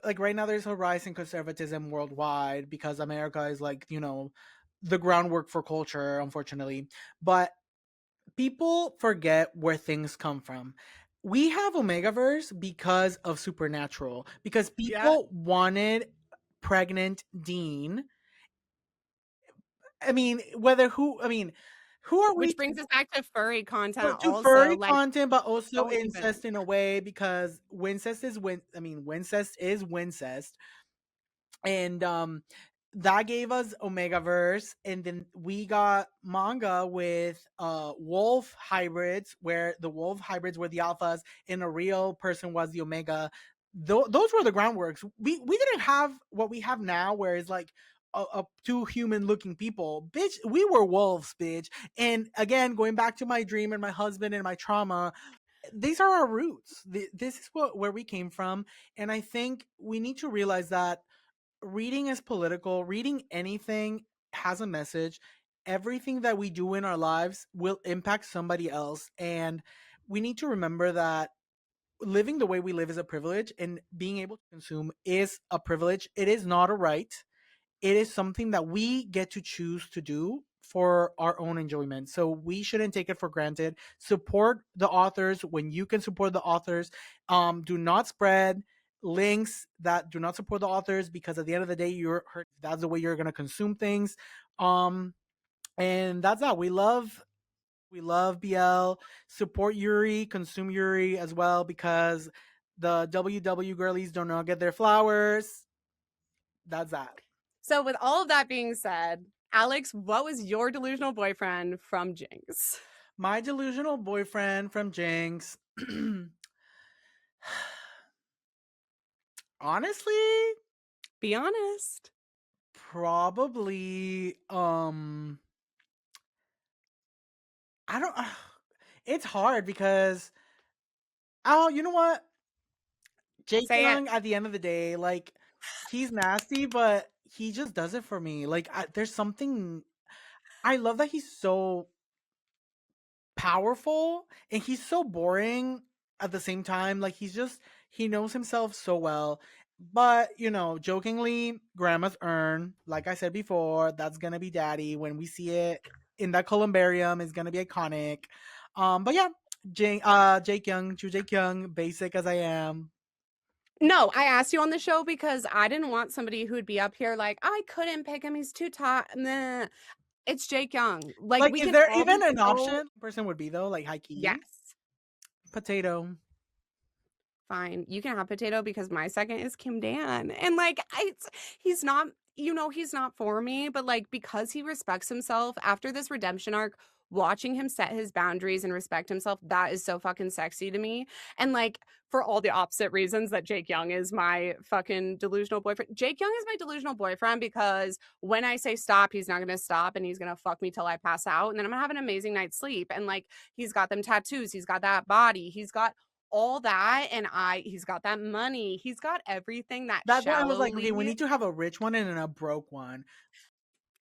like right now there's a rise in conservatism worldwide because America is like, the groundwork for culture, unfortunately. But people forget where things come from. We have Omegaverse because of Supernatural, because Yeah. people wanted pregnant Dean. Who are we Which brings us back to furry content to also. furry Like, content, but also don't even. incest in a way, because Wincest is Wincest, and that gave us Omegaverse, and then we got manga with wolf hybrids, where the wolf hybrids were the alphas and a real person was the Omega. Those were the groundworks. We didn't have what we have now, where it's like two human looking people, bitch. We were wolves, bitch. And again, going back to my dream and my husband and my trauma, these are our roots. This is where we came from. And I think we need to realize that reading is political. Reading anything has a message. Everything that we do in our lives will impact somebody else. And we need to remember that living the way we live is a privilege, and being able to consume is a privilege. It is not a right. It is something that we get to choose to do for our own enjoyment. So we shouldn't take it for granted. Support the authors when you can support the authors. Do not spread links that do not support the authors, because at the end of the day, that's the way you're gonna consume things. Um, and that's that. We love BL. Support Yuri, consume Yuri as well, because the WW girlies do not get their flowers. That's that. So, with all of that being said, Alex, what was your delusional boyfriend from Jinx? My delusional boyfriend from Jinx. Honestly, Be honest. probably I don't it's hard because, oh, you know what? Jake Say it. Young, at the end of the day, like, he's nasty, but he just does it for me. Like, there's something, I love that he's so powerful and he's so boring at the same time. Like, he knows himself so well. But, jokingly, grandma's urn, like I said before, that's gonna be daddy when we see it in that columbarium, is gonna be iconic. But yeah, Jake Young, true Jake Young, basic as I am. No, I asked you on the show because I didn't want somebody who'd be up here like, I couldn't pick him. He's too tall. Nah. It's Jake Young. Like, Like, we is can there all even be an so, option person would be though, like high key? yes. Potato. Fine. You can have potato because my second is Kim Dan. And like he's not, he's not for me, but like because he respects himself after this redemption arc, watching him set his boundaries and respect himself, that is so fucking sexy to me. And like for all the opposite reasons that Jake Young is my fucking delusional boyfriend. Jake Young is my delusional boyfriend because when I say stop, he's not going to stop and he's going to fuck me till I pass out and then I'm going to have an amazing night's sleep. And like he's got them tattoos, he's got that body, he's got all that, and he's got that money, he's got everything that That's why I was like, okay, we shallowly. need to have a rich one and a broke one.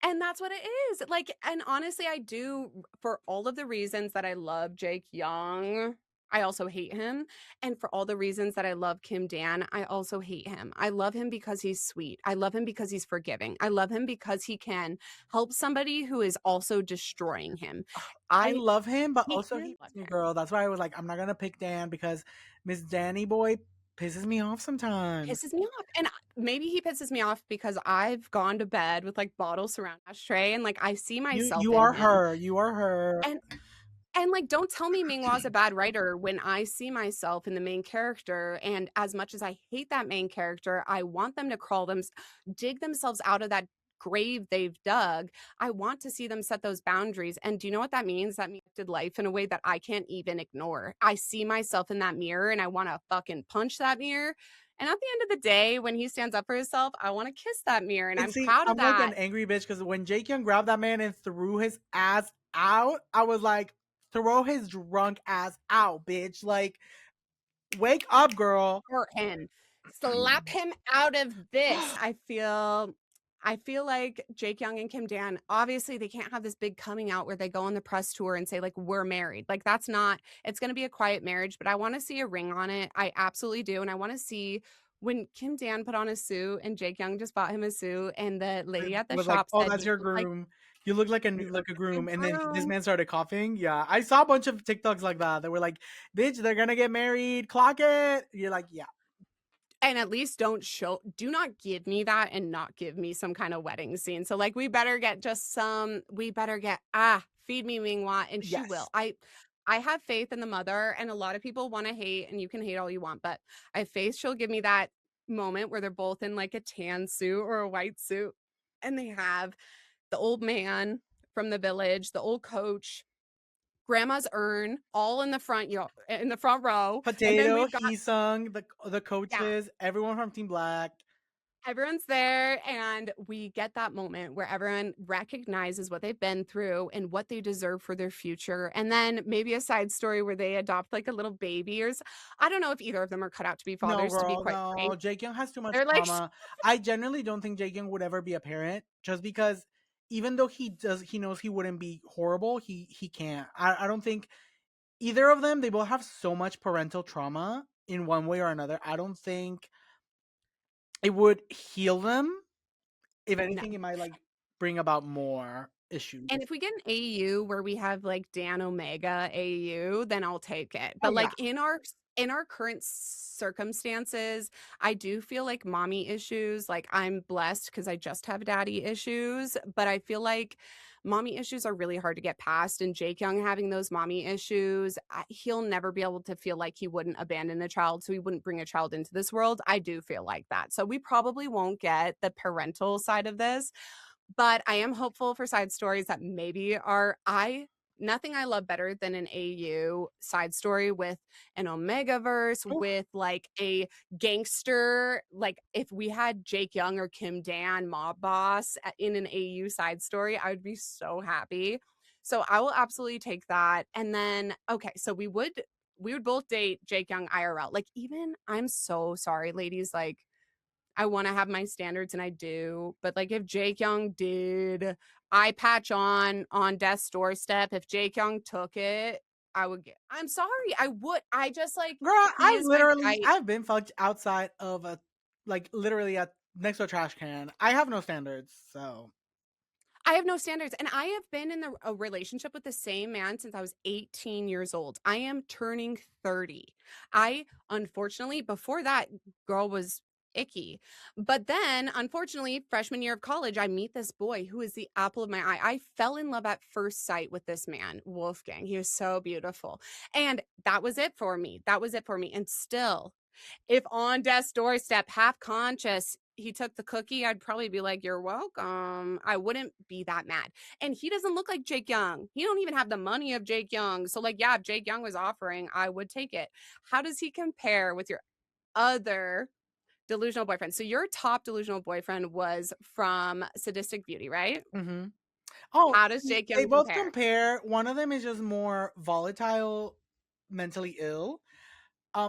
And that's what it is. Like, and honestly, I do for all of the reasons that I love Jake Young, I also hate him. And for all the reasons that I love Kim Dan, I also hate him. I love him because he's sweet. I love him because he's forgiving. I love him because he can help somebody who is also destroying him. I I love him, but hate also him, he love hates me, him. girl. That's why I was like, I'm not gonna pick Dan because Miss Danny Boy pisses me off sometimes. Pisses me off. And maybe he pisses me off because I've gone to bed with like bottles surround ashtray and like I see myself You in are him. her. You are her. And like, don't tell me Ming-Hua's a bad writer when I see myself in the main character, and as much as I hate that main character, I want them to dig themselves out of that grave they've dug. I want to see them set those boundaries, and do you know what that means? That means life in a way that I can't even ignore. I see myself in that mirror, and I wanna fucking punch that mirror, and at the end of the day, when he stands up for himself, I wanna kiss that mirror, and And I'm see, proud of I'm like an that. angry bitch because when Jake Young grabbed that man and threw his ass out, I was like, throw his drunk ass out, bitch. Like, wake up, girl. Hurt him. Slap him out of this. I feel like Jake Young and Kim Dan, obviously they can't have this big coming out where they go on the press tour and say like we're married. Like that's not it's going to be a quiet marriage, but I want to see a ring on it. I absolutely do and I want to see when Kim Dan put on a suit and Jake Young just bought him a suit and the It lady at the was like, shop oh, said that's your groom. You look you look like a like groom. a And then this groom. man started coughing. Yeah. I saw a bunch of TikToks like that. They were like, bitch, they're gonna get married. Clock it. You're like, yeah. And at least do not give me that and not give me some kind of wedding scene. So like we better get feed me Mingwa and she will. Yes. I have faith in the mother and a lot of people want to hate and you can hate all you want, but I have faith she'll give me that moment where they're both in like a tan suit or a white suit and they have the old man from the village, the old coach, grandma's urn all in the in the front row and then Potato, we've got he sung, the yeah. coaches, everyone from Team Black. Everyone's there, and we get that moment where everyone recognizes what they've been through and what they deserve for their future. And then maybe a side story where they adopt like a little baby I don't know if either of them are cut out to be No, fathers, to be girl, quite frank. no. Jake Young has too much They're like, trauma. I genuinely don't think Jake Young would ever be a parent just because even though he knows he wouldn't be horrible, he can't. I don't think either of them, they both have so much parental trauma in one way or another. I don't think it would heal them. If no. anything, it might like bring about more issues. And if we get an AU where we have like Dan Omega AU, then I'll take it. Oh But yeah. like in our current circumstances, I do feel like mommy issues, like I'm blessed because I just have daddy issues, but I feel like mommy issues are really hard to get past. And Jake Young having those mommy issues, he'll never be able to feel like he wouldn't abandon a child, so he wouldn't bring a child into this world. I do feel like that. So we probably won't get the parental side of this, but I am hopeful for side stories that maybe are I nothing I love better than an AU side story with an Omega verse, Oof. with like a gangster, like if we had Jake Young or Kim Dan mob boss in an AU side story, I would be so happy. So I will absolutely take that. And then okay, so we would both date Jake Young IRL. Like even I'm so sorry ladies, like I wanna have my standards, and I do, but, like, if Jake Young did eye patch on death's doorstep, if Jake Young took it, I would get I'm sorry, I would. I just, like Girl, he is my type. I've been fucked outside of a like literally at next to a trash can. I have no standards, so I have no standards, and I have been in a relationship with the same man since I was 18 years old. I am turning 30. I unfortunately, before that, girl was icky. But then, unfortunately, freshman year of college, I meet this boy who is the apple of my eye. I fell in love at first sight with this man, Wolfgang. He was so beautiful. And that was it for me. That was it for me. And still, if on death's doorstep, half conscious, he took the cookie, I'd probably be like, "You're welcome." I wouldn't be that mad. And he doesn't look like Jake Young. He don't even have the money of Jake Young. So like, yeah, if Jake Young was offering, I would take it. How does he compare with your other delusional boyfriend? So your top delusional boyfriend was from Sadistic Beauty, right? mhm. Oh, How does Jake they Young both compare? compare. One of them is just more volatile, mentally ill.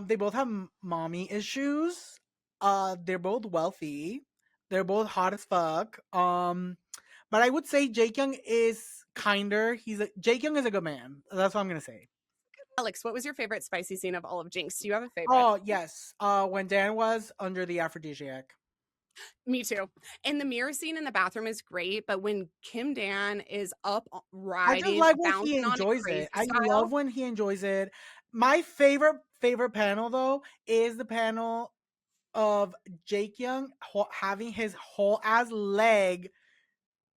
They both have mommy issues. They're both wealthy. They're both hot as fuck. But I would say Jake Young is kinder. Jake Young is a good man. That's what I'm gonna say. Alex, what was your favorite spicy scene of all of Jinx? Do you have a favorite? Oh yes. When Dan was under the aphrodisiac. Me too. And the mirror scene in the bathroom is great, but when Kim Dan is up I just riding, like when he bouncing on it enjoys it. crazy I style, love when he enjoys it. My favorite panel though is the panel of Jake Young having his whole ass leg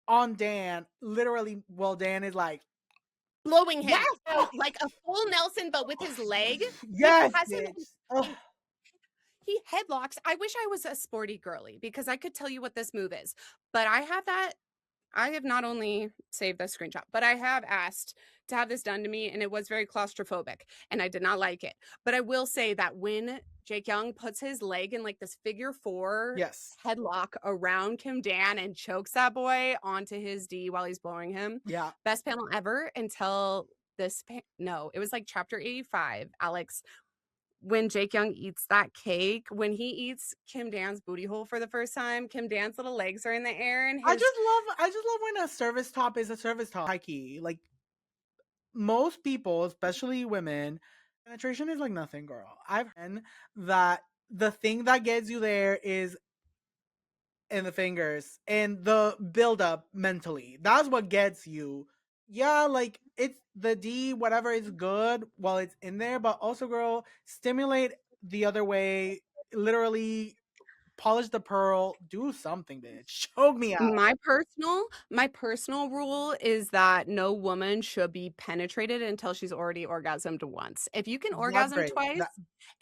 on Dan. Literally, well, Dan is like, blowing yes, him out like a full Nelson, but with his leg. He yes, has him bitch. Ugh. in he headlocks. I wish I was a sporty girly because I could tell you what this move is, but I have not only saved the screenshot, but I have asked to have this done to me, and it was very claustrophobic, and I did not like it. But I will say that when Jake Young puts his leg in like this figure four Yes, headlock around Kim Dan and chokes that boy onto his D while he's blowing him, yeah. best panel ever until no, it was like chapter 85, Alex, when Jake Young eats that cake, when he eats Kim Dan's booty hole for the first time, Kim Dan's little legs are in the air and his I just love when a service top is a service top. High key, like most people, especially women, penetration is like nothing, girl. I've heard that the thing that gets you there is in the fingers and the build up mentally. That's what gets you. Yeah, like it's the D, whatever is good while it's in there, but also, girl, stimulate the other way. Literally polish the pearl, do something, bitch. Choke me out. My personal rule is that no woman should be penetrated until she's already orgasmed once. If you can That's orgasm great. twice That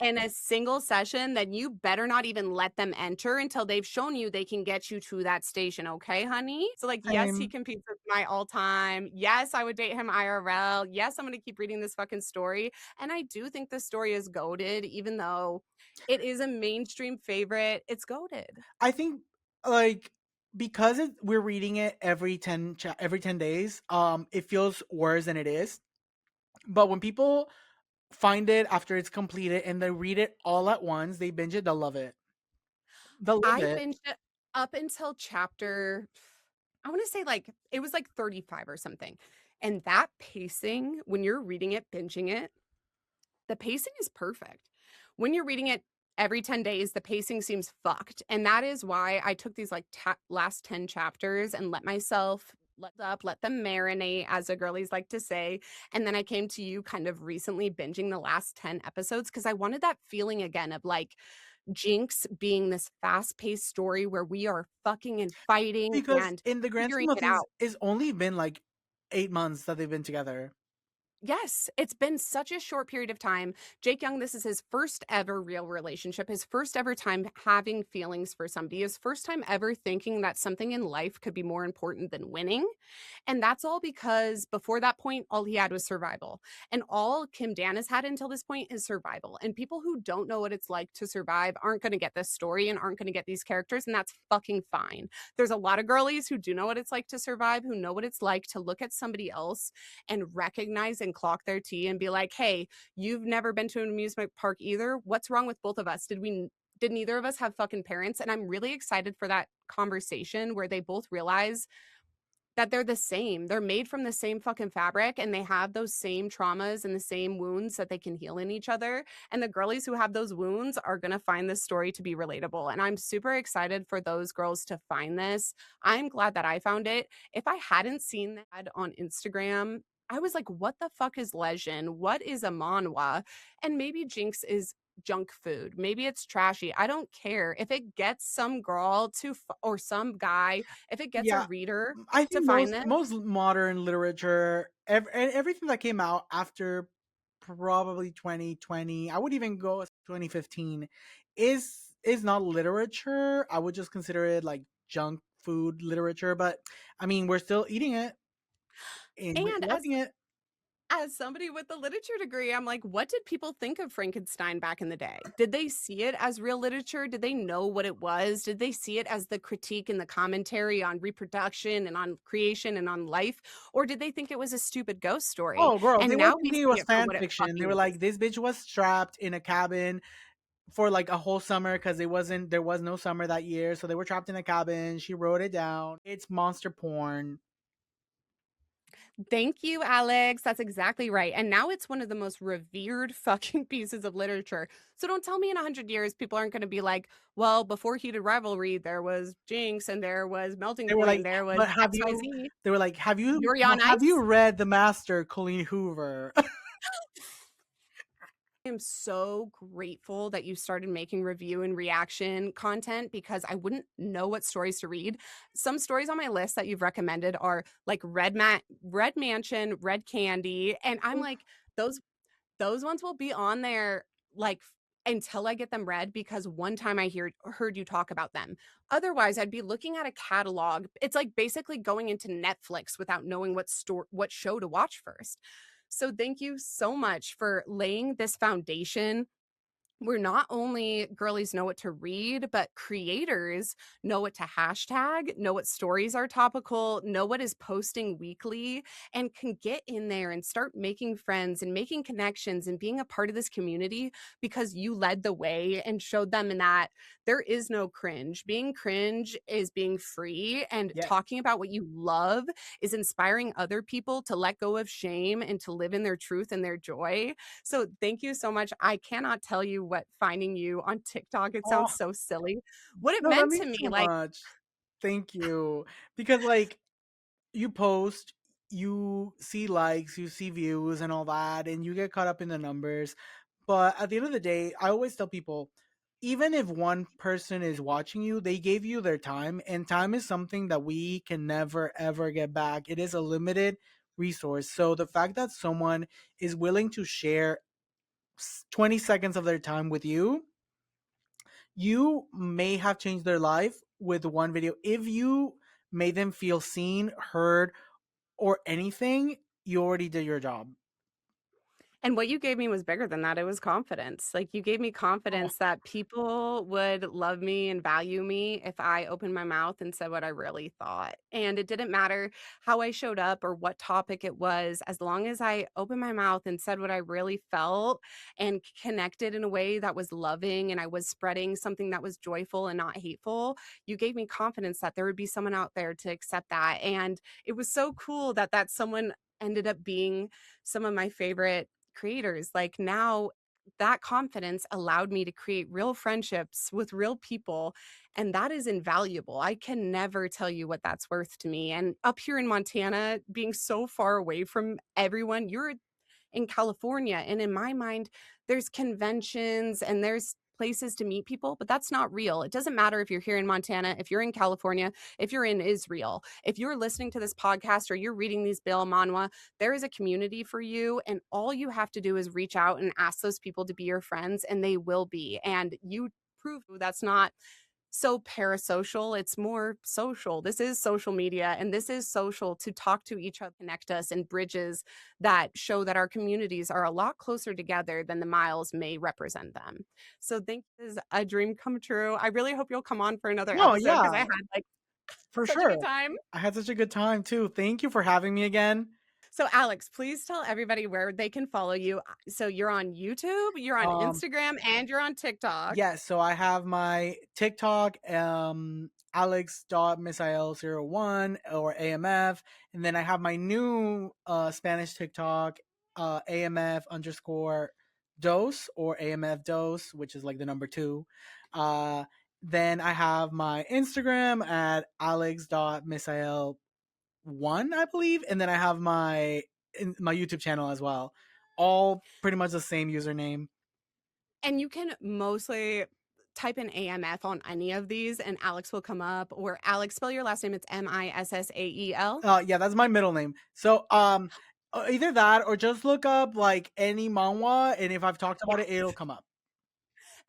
in a single session, then you better not even let them enter until they've shown you they can get you to that station, okay, honey? So like, yes, he same. competes with my all-time. Yes, I would date him IRL. Yes, I'm gonna keep reading this fucking story. And I do think the story is goated, even though it is a mainstream favorite. It's goated. I think like because we're reading it every 10 days, it feels worse than it is. But when people find it after it's completed and they read it all at once, they binge it, they'll love it. They'll love I it. binged it up until chapter, I want to say like it was like 35 or something. And that pacing, when you're reading it, binging it, the pacing is perfect. When you're reading it every 10 days, the pacing seems fucked. And that is why I took these like last 10 chapters and let them marinate, as the girlies like to say. And then I came to you kind of recently binging the last 10 episodes because I wanted that feeling again of like Jinx being this fast paced story where we are fucking and fighting Because and in the grand figuring scheme of it things, out. it's only been like 8 months that they've been together. Yes, it's been such a short period of time. Jake Young, this is his first ever real relationship, his first ever time having feelings for somebody, his first time ever thinking that something in life could be more important than winning. And that's all because before that point, all he had was survival. And all Kim Dan has had until this point is survival. And people who don't know what it's like to survive aren't going to get this story and aren't going to get these characters. And that's fucking fine. There's a lot of girlies who do know what it's like to survive, who know what it's like to look at somebody else and recognize and clock their tea and be like, hey, you've never been to an amusement park either. What's wrong with both of us? Did neither of us have fucking parents? And I'm really excited for that conversation where they both realize that they're the same. They're made from the same fucking fabric and they have those same traumas and the same wounds that they can heal in each other. And the girlies who have those wounds are going to find this story to be relatable. And I'm super excited for those girls to find this. I'm glad that I found it. If I hadn't seen that on Instagram, I was like, what the fuck is legend? What is a manhwa? And maybe Jinx is junk food. Maybe it's trashy. I don't care. If it gets some girl or some guy, if it gets a Yeah, reader I to think find this. most modern literature, and everything that came out after probably 2020, I would even go as 2015, is not literature. I would just consider it like junk food literature. But I mean, we're still eating it and we're And as loving it. as somebody with a literature degree, I'm like, what did people think of Frankenstein back in the day? Did they see it as real literature? Did they know what it was? Did they see it as the critique and the commentary on reproduction and on creation and on life? Or did they think it was a stupid ghost story? Oh, girl, they And were now we thinking it see was it for fan what it fiction. They fucking were is. like, this bitch was trapped in a cabin for like a whole summer because there was no summer that year, so they were trapped in a cabin. She wrote it down. It's monster porn. Thank you, Alex. That's exactly right. And now it's one of the most revered fucking pieces of literature. So don't tell me in 100 years people aren't going to be like, well, before Heated Rivalry, there was Jinx and there was Melting They were Point like, and there was but have you? XYZ. They were like, Yuri on have you Ice. read the master Colleen Hoover? I am so grateful that you started making review and reaction content because I wouldn't know what stories to read. Some stories on my list that you've recommended are like Red Mansion, Red Candy, and I'm like those those ones will be on there like until I get them read because one time I heard you talk about them. Otherwise, I'd be looking at a catalog. It's like basically going into Netflix without knowing what show to watch first. So thank you so much for laying this foundation where not only girlies know what to read, but creators know what to hashtag, know what stories are topical, know what is posting weekly, and can get in there and start making friends and making connections and being a part of this community because you led the way and showed them in that there is no cringe. Being cringe is being free, and Yes. talking about what you love is inspiring other people to let go of shame and to live in their truth and their joy. So thank you so much. I cannot tell you what finding you on TikTok, it sounds Oh, so silly, what it no, that meant to means me. so Like, much. Thank you. Because like you post, you see likes, you see views and all that, and you get caught up in the numbers. But at the end of the day, I always tell people, even if one person is watching you, they gave you their time, and time is something that we can never ever get back. It is a limited resource. So the fact that someone is willing to share 20 seconds of their time with you, you may have changed their life with one video. If you made them feel seen, heard, or anything, you already did your job. and what you gave me was bigger than that. It was confidence. Like, you gave me Oh, confidence that people would love me and value me if I opened my mouth and said what I really thought. And it didn't matter how I showed up or what topic it was, as long as I opened my mouth and said what I really felt and connected in a way that was loving and I was spreading something that was joyful and not hateful. You gave me confidence that there would be someone out there to accept that. And it was so cool that that someone ended up being some of my favorite creators. Like, now that confidence allowed me to create real friendships with real people, and that is invaluable. I can never tell you what that's worth to me. And up here in Montana, being so far away from everyone, you're in California. And in my mind, there's conventions and there's places to meet people, but that's not real. It doesn't matter if you're here in Montana, if you're in California, if you're in Israel, if you're listening to this podcast or you're reading these BL Manhwa, there is a community for you. And all you have to do is reach out and ask those people to be your friends, and they will be. And you prove that's not so parasocial. It's more social. This is social media, and this is social to talk to each other, connect us, and bridges that show that our communities are a lot closer together than the miles may represent them. So think this is a dream come true. I really hope you'll come on for another no, episode because yeah, I had like for such a sure. good time. I had such a good time too. Thank you for having me again. So Alex, please tell everybody where they can follow you. So you're on YouTube, you're on Um, Instagram, and you're on TikTok. yes, so I have my TikTok, alex.missael01 or AMF, and then I have my new Spanish TikTok, AMF underscore dose or AMF dose, which is like the number two. Uh, then I have my Instagram at alex.missael1, I believe, and then I have my YouTube channel as well. All pretty much the same username. And you can mostly type in AMF on any of these and Alex will come up. Or Alex, spell your last name. It's Missael. Yeah, that's my middle name. So, either that or just look up like any manhwa, and if I've talked about it, Yes, it'll come up.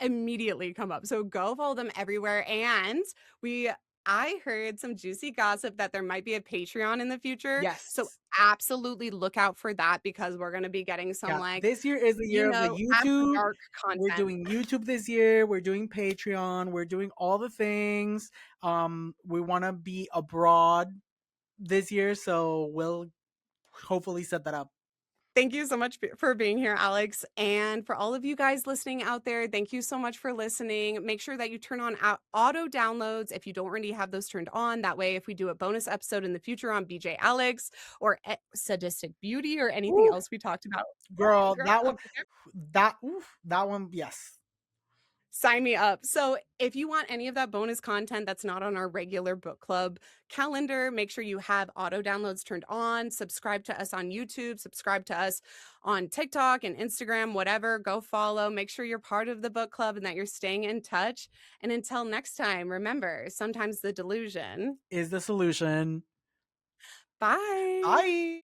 immediately come up. So go follow them everywhere. And we I heard some juicy gossip that there might be a Patreon in the future. So Yes. absolutely look out for that because we're going to be getting some Yeah, like, this year is the year of the after YouTube. dark We're content. doing YouTube this year. We're doing Patreon. We're doing all the things. We want to be abroad this year, so we'll hopefully set that up. Thank you so much for being here, Alex. And for all of you guys listening out there, thank you so much for listening. Make sure that you turn on auto downloads if you don't already have those turned on. That way, if we do a bonus episode in the future on BJ Alex or sadistic beauty or anything Ooh, else we talked about, girl, girl, that one, I'm there. that one, yes. Sign me up. So, if you want any of that bonus content that's not on our regular book club calendar, make sure you have auto downloads turned on. Subscribe to us on YouTube, subscribe to us on TikTok and Instagram, whatever. Go follow. Make sure you're part of the book club and that you're staying in touch. And until next time, remember sometimes the delusion. Is the solution. Bye. Bye.